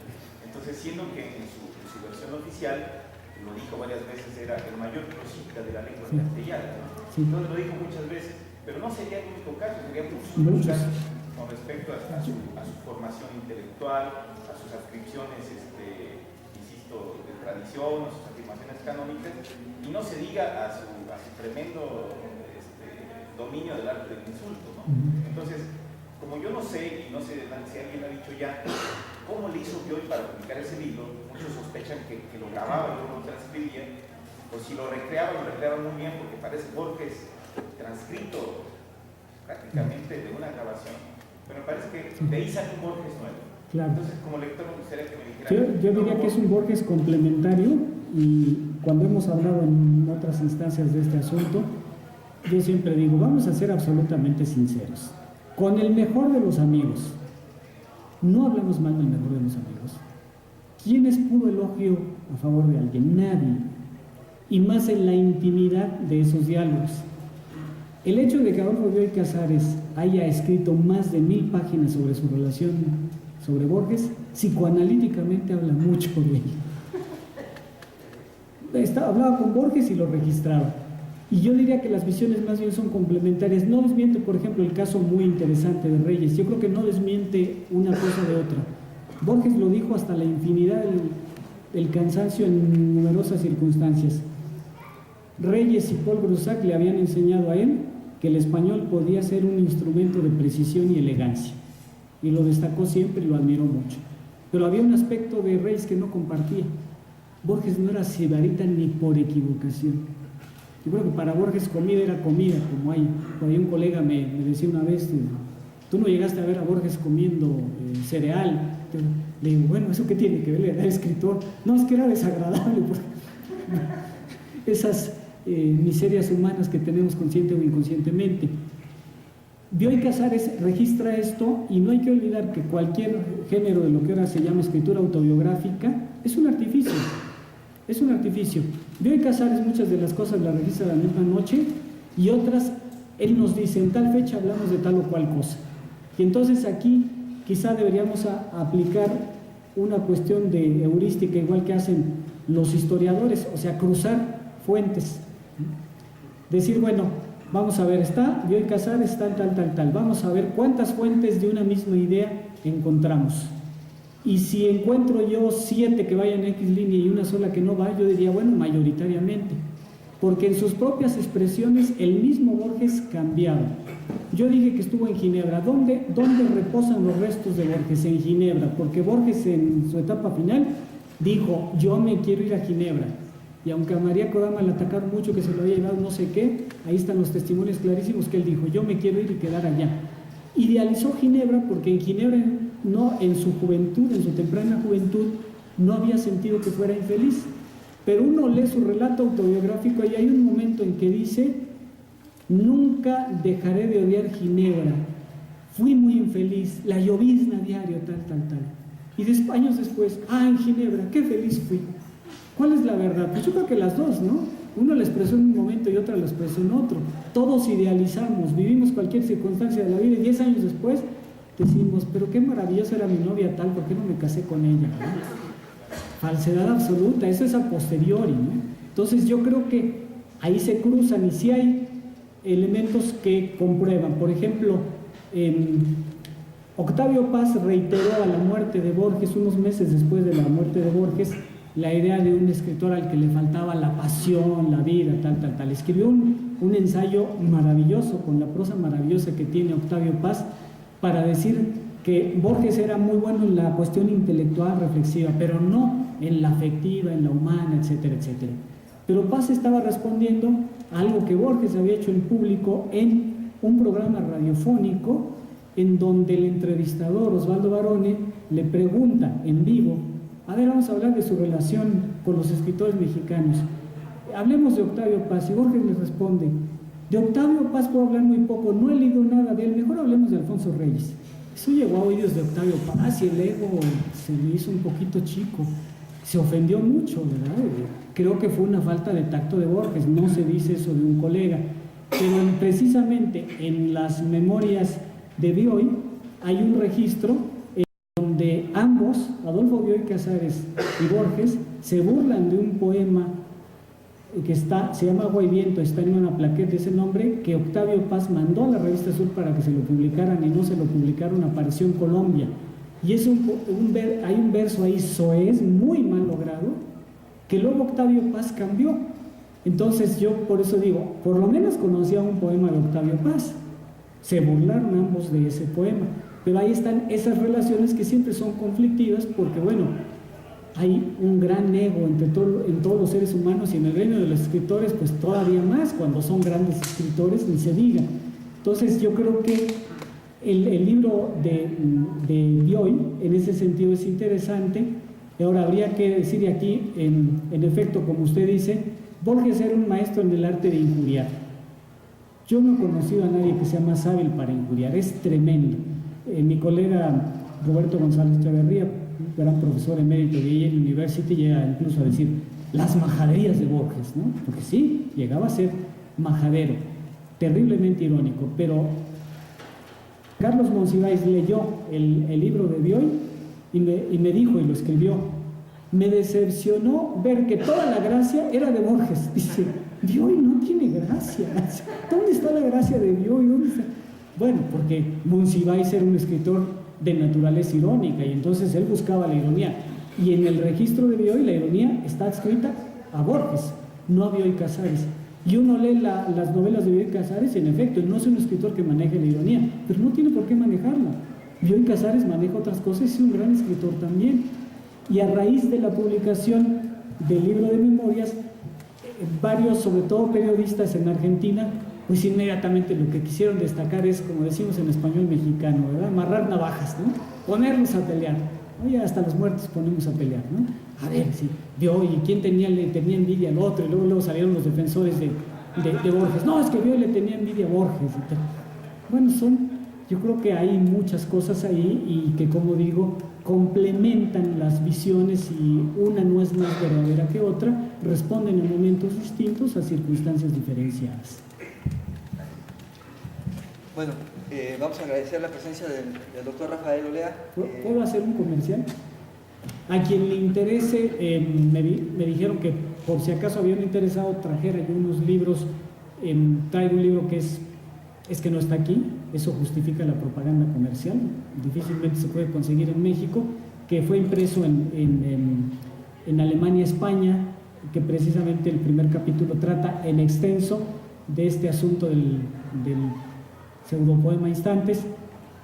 Speaker 4: Entonces, siendo que en su versión oficial, lo dijo varias veces, era el mayor prosita de la lengua castellana, ¿no? Entonces lo dijo muchas veces, pero no sería el único caso, sería muchos casos con respecto a su formación intelectual, a sus adscripciones, insisto, de tradición, a sus afirmaciones canónicas, y no se diga a su tremendo dominio del arte del insulto, ¿no? Entonces, como yo no sé, y no sé si alguien ha dicho ya, cómo le hizo Bioy para publicar ese libro, muchos sospechan que lo grababa y luego lo transcribía, o si lo recreaba muy bien, porque parece Borges transcrito prácticamente de una grabación, pero me parece que de ahí sale un Borges nuevo.
Speaker 2: Claro.
Speaker 4: Entonces, como lector me gustaría que me dijera...
Speaker 2: Yo diría que es un Borges complementario, y cuando hemos hablado en otras instancias de este asunto, yo siempre digo, vamos a ser absolutamente sinceros. Con el mejor de los amigos, no hablamos mal del mejor de los amigos. ¿Quién es puro elogio a favor de alguien? Nadie. Y más en la intimidad de esos diálogos. El hecho de que Adolfo Bioy Casares haya escrito más de 1000 páginas sobre su relación sobre Borges, psicoanalíticamente habla mucho de él. Hablaba con Borges y lo registraba. Y yo diría que las visiones más bien son complementarias. No desmiente, por ejemplo, el caso muy interesante de Reyes. Yo creo que no desmiente una cosa de otra. Borges lo dijo hasta la infinidad del cansancio en numerosas circunstancias. Reyes y Paul Groussac le habían enseñado a él que el español podía ser un instrumento de precisión y elegancia. Y lo destacó siempre y lo admiró mucho. Pero había un aspecto de Reyes que no compartía. Borges no era sibarita ni por equivocación. Yo creo que para Borges comida era comida, como hay. Por ahí un colega me decía una vez, tú no llegaste a ver a Borges comiendo cereal. Le digo, bueno, ¿eso qué tiene que ver? Era escritor. No, es que era desagradable. Esas miserias humanas que tenemos consciente o inconscientemente. Bioy Casares registra esto, y no hay que olvidar que cualquier género de lo que ahora se llama escritura autobiográfica es un artificio. Es un artificio. Bioy Casares muchas de las cosas las registra la misma noche, y otras él nos dice, en tal fecha hablamos de tal o cual cosa. Y entonces aquí quizá deberíamos aplicar una cuestión de heurística, igual que hacen los historiadores, o sea, cruzar fuentes. Decir, bueno, vamos a ver, está Bioy Casares, tal. Vamos a ver cuántas fuentes de una misma idea encontramos. Y si encuentro yo 7 que vayan en X línea y una sola que no va, yo diría, bueno, mayoritariamente. Porque en sus propias expresiones el mismo Borges cambiaba. Yo dije que estuvo en Ginebra. ¿Dónde reposan los restos de Borges? En Ginebra. Porque Borges en su etapa final dijo, yo me quiero ir a Ginebra. Y aunque a María Kodama le atacaron mucho que se lo había llevado no sé qué, ahí están los testimonios clarísimos que él dijo, yo me quiero ir y quedar allá. Idealizó Ginebra porque en Ginebra, no, en su juventud, en su temprana juventud, no había sentido que fuera infeliz. Pero uno lee su relato autobiográfico y hay un momento en que dice, nunca dejaré de odiar Ginebra, fui muy infeliz, la llovizna diario, tal. Y años después, en Ginebra, qué feliz fui. ¿Cuál es la verdad? Pues yo creo que las dos, ¿no? Uno la expresó en un momento y otra la expresó en otro. Todos idealizamos, vivimos cualquier circunstancia de la vida y 10 años después decimos, pero qué maravillosa era mi novia tal, ¿por qué no me casé con ella? ¿No? Falsedad absoluta, eso es a posteriori, ¿no? Entonces yo creo que ahí se cruzan y sí hay elementos que comprueban. Por ejemplo, Octavio Paz reiteró a la muerte de Borges, unos meses después de la muerte de Borges, la idea de un escritor al que le faltaba la pasión, la vida, tal. Escribió un ensayo maravilloso, con la prosa maravillosa que tiene Octavio Paz, para decir que Borges era muy bueno en la cuestión intelectual, reflexiva, pero no en la afectiva, en la humana, etcétera, etcétera. Pero Paz estaba respondiendo a algo que Borges había hecho en público en un programa radiofónico, en donde el entrevistador Osvaldo Barone le pregunta en vivo: a ver, vamos a hablar de su relación con los escritores mexicanos, hablemos de Octavio Paz. Y Borges le responde: de Octavio Paz puedo hablar muy poco, no he leído nada de él, mejor hablemos de Alfonso Reyes. Eso llegó a oídos de Octavio Paz y el ego se le hizo un poquito chico, se ofendió mucho, ¿verdad? Creo que fue una falta de tacto de Borges, no se dice eso de un colega, pero precisamente en las memorias de Bioy hay un registro donde ambos, Adolfo Bioy Casares y Borges, se burlan de un poema que se llama Agua y Viento, está en una plaqueta de ese nombre, que Octavio Paz mandó a la revista Sur para que se lo publicaran y no se lo publicaron, apareció en Colombia. Y es hay un verso ahí soez, muy mal logrado, que luego Octavio Paz cambió. Entonces yo por eso digo, por lo menos conocía un poema de Octavio Paz. Se burlaron ambos de ese poema. Pero ahí están esas relaciones que siempre son conflictivas, porque bueno, hay un gran ego en todos los seres humanos, y en el reino de los escritores pues todavía más, cuando son grandes escritores, ni se diga. Entonces yo creo que el libro de Bioy en ese sentido es interesante. Ahora habría que decir aquí, en efecto, como usted dice, Borges era un maestro en el arte de injuriar. Yo no he conocido a nadie que sea más hábil para injuriar, es tremendo. Mi colega Roberto González Chavarría, gran profesor emérito de Yale University, llega incluso a decir las majaderías de Borges, ¿no? Porque sí, llegaba a ser majadero, terriblemente irónico. Pero Carlos Monsiváis leyó el libro de Bioy y me dijo, y lo escribió: me decepcionó ver que toda la gracia era de Borges. Dice, Bioy no tiene gracia. ¿Dónde está la gracia de Bioy? ¿Dónde está? Bueno, porque Monsiváis era un escritor de naturaleza irónica, y entonces él buscaba la ironía, y en el registro de Bioy la ironía está adscrita a Borges, no a Bioy Casares. Y uno lee las novelas de Bioy Casares y en efecto no es un escritor que maneje la ironía, pero no tiene por qué manejarla. Bioy Casares maneja otras cosas y es un gran escritor también. Y a raíz de la publicación del libro de memorias, varios, sobre todo periodistas en Argentina, pues inmediatamente lo que quisieron destacar es, como decimos en español mexicano, ¿verdad?, amarrar navajas, ¿no? Ponernos a pelear. Oye, hasta los muertos ponemos a pelear, ¿no? A ver, sí, Bioy, ¿y quién le tenía envidia al otro? Y luego salieron los defensores de Borges. No, es que Bioy le tenía envidia a Borges. Bueno, yo creo que hay muchas cosas ahí y que, como digo, complementan las visiones, y una no es más verdadera que otra, responden en momentos distintos a circunstancias diferenciadas.
Speaker 1: Bueno, vamos a agradecer la presencia del doctor Rafael Olea.
Speaker 2: ¿Puedo hacer un comercial? A quien le interese, me dijeron que por si acaso habían interesado trajera yo unos libros. Traigo un libro que es que no está aquí, eso justifica la propaganda comercial, difícilmente se puede conseguir en México, que fue impreso en Alemania, España, que precisamente el primer capítulo trata en extenso de este asunto del pseudopoema Instantes.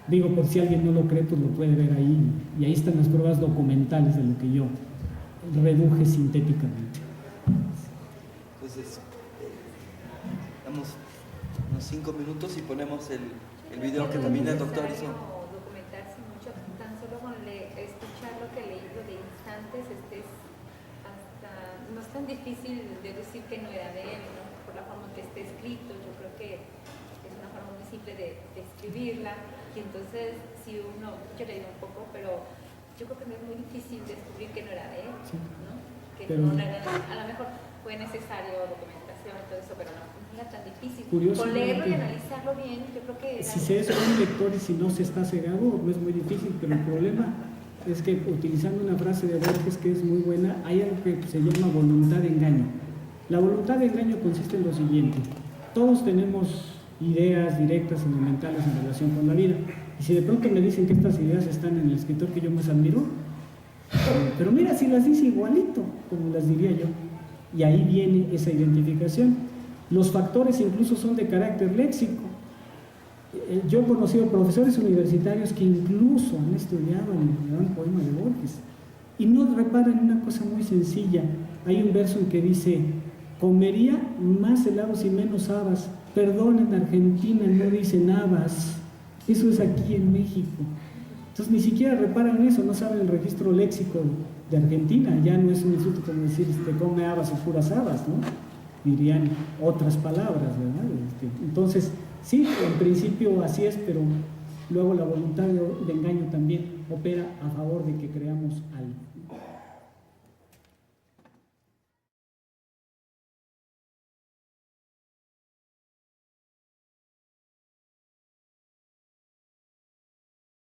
Speaker 2: Digo, por si alguien no lo cree, pues lo puede ver ahí, y ahí están las pruebas documentales de lo que yo reduje sintéticamente.
Speaker 1: Entonces, damos unos 5 minutos y ponemos el video que también el doctor hizo.
Speaker 5: No documentarse mucho, tan solo con escuchar lo que leí de Instantes, no es tan difícil deducir que no era de él, ¿no? Por la forma que está escrito. Yo creo que es una forma muy simple de escribirla, y entonces si yo leí un poco, pero yo creo que no es muy difícil descubrir que no era de él, ¿no? Que pero, no era, a lo mejor fue necesario documentación y todo eso, pero no era tan difícil. Con leerlo y analizarlo bien, yo creo que
Speaker 2: si se es un lector y si no se está cegado, no es muy difícil, pero el problema es que, utilizando una frase de Borges que es muy buena, hay algo que se llama voluntad de engaño. La voluntad de engaño consiste en lo siguiente: todos tenemos ideas directas, fundamentales en relación con la vida, Y si de pronto me dicen que estas ideas están en el escritor que yo más admiro, pero mira, si las dice igualito, como las diría yo. Y ahí viene esa identificación. Los factores incluso son de carácter léxico. Yo he conocido profesores universitarios que incluso han estudiado el gran poema de Borges y no reparan en una cosa muy sencilla. Hay un verso en que dice: comería más helados y menos habas. Perdón, en Argentina no dicen habas. Eso es aquí en México. Entonces ni siquiera reparan en eso, no saben el registro léxico de Argentina. Ya no es un insulto como decir come habas o puras habas, ¿no? Dirían otras palabras, ¿verdad? Entonces, sí, en principio así es, pero luego la voluntad de engaño también opera a favor de que creamos algo.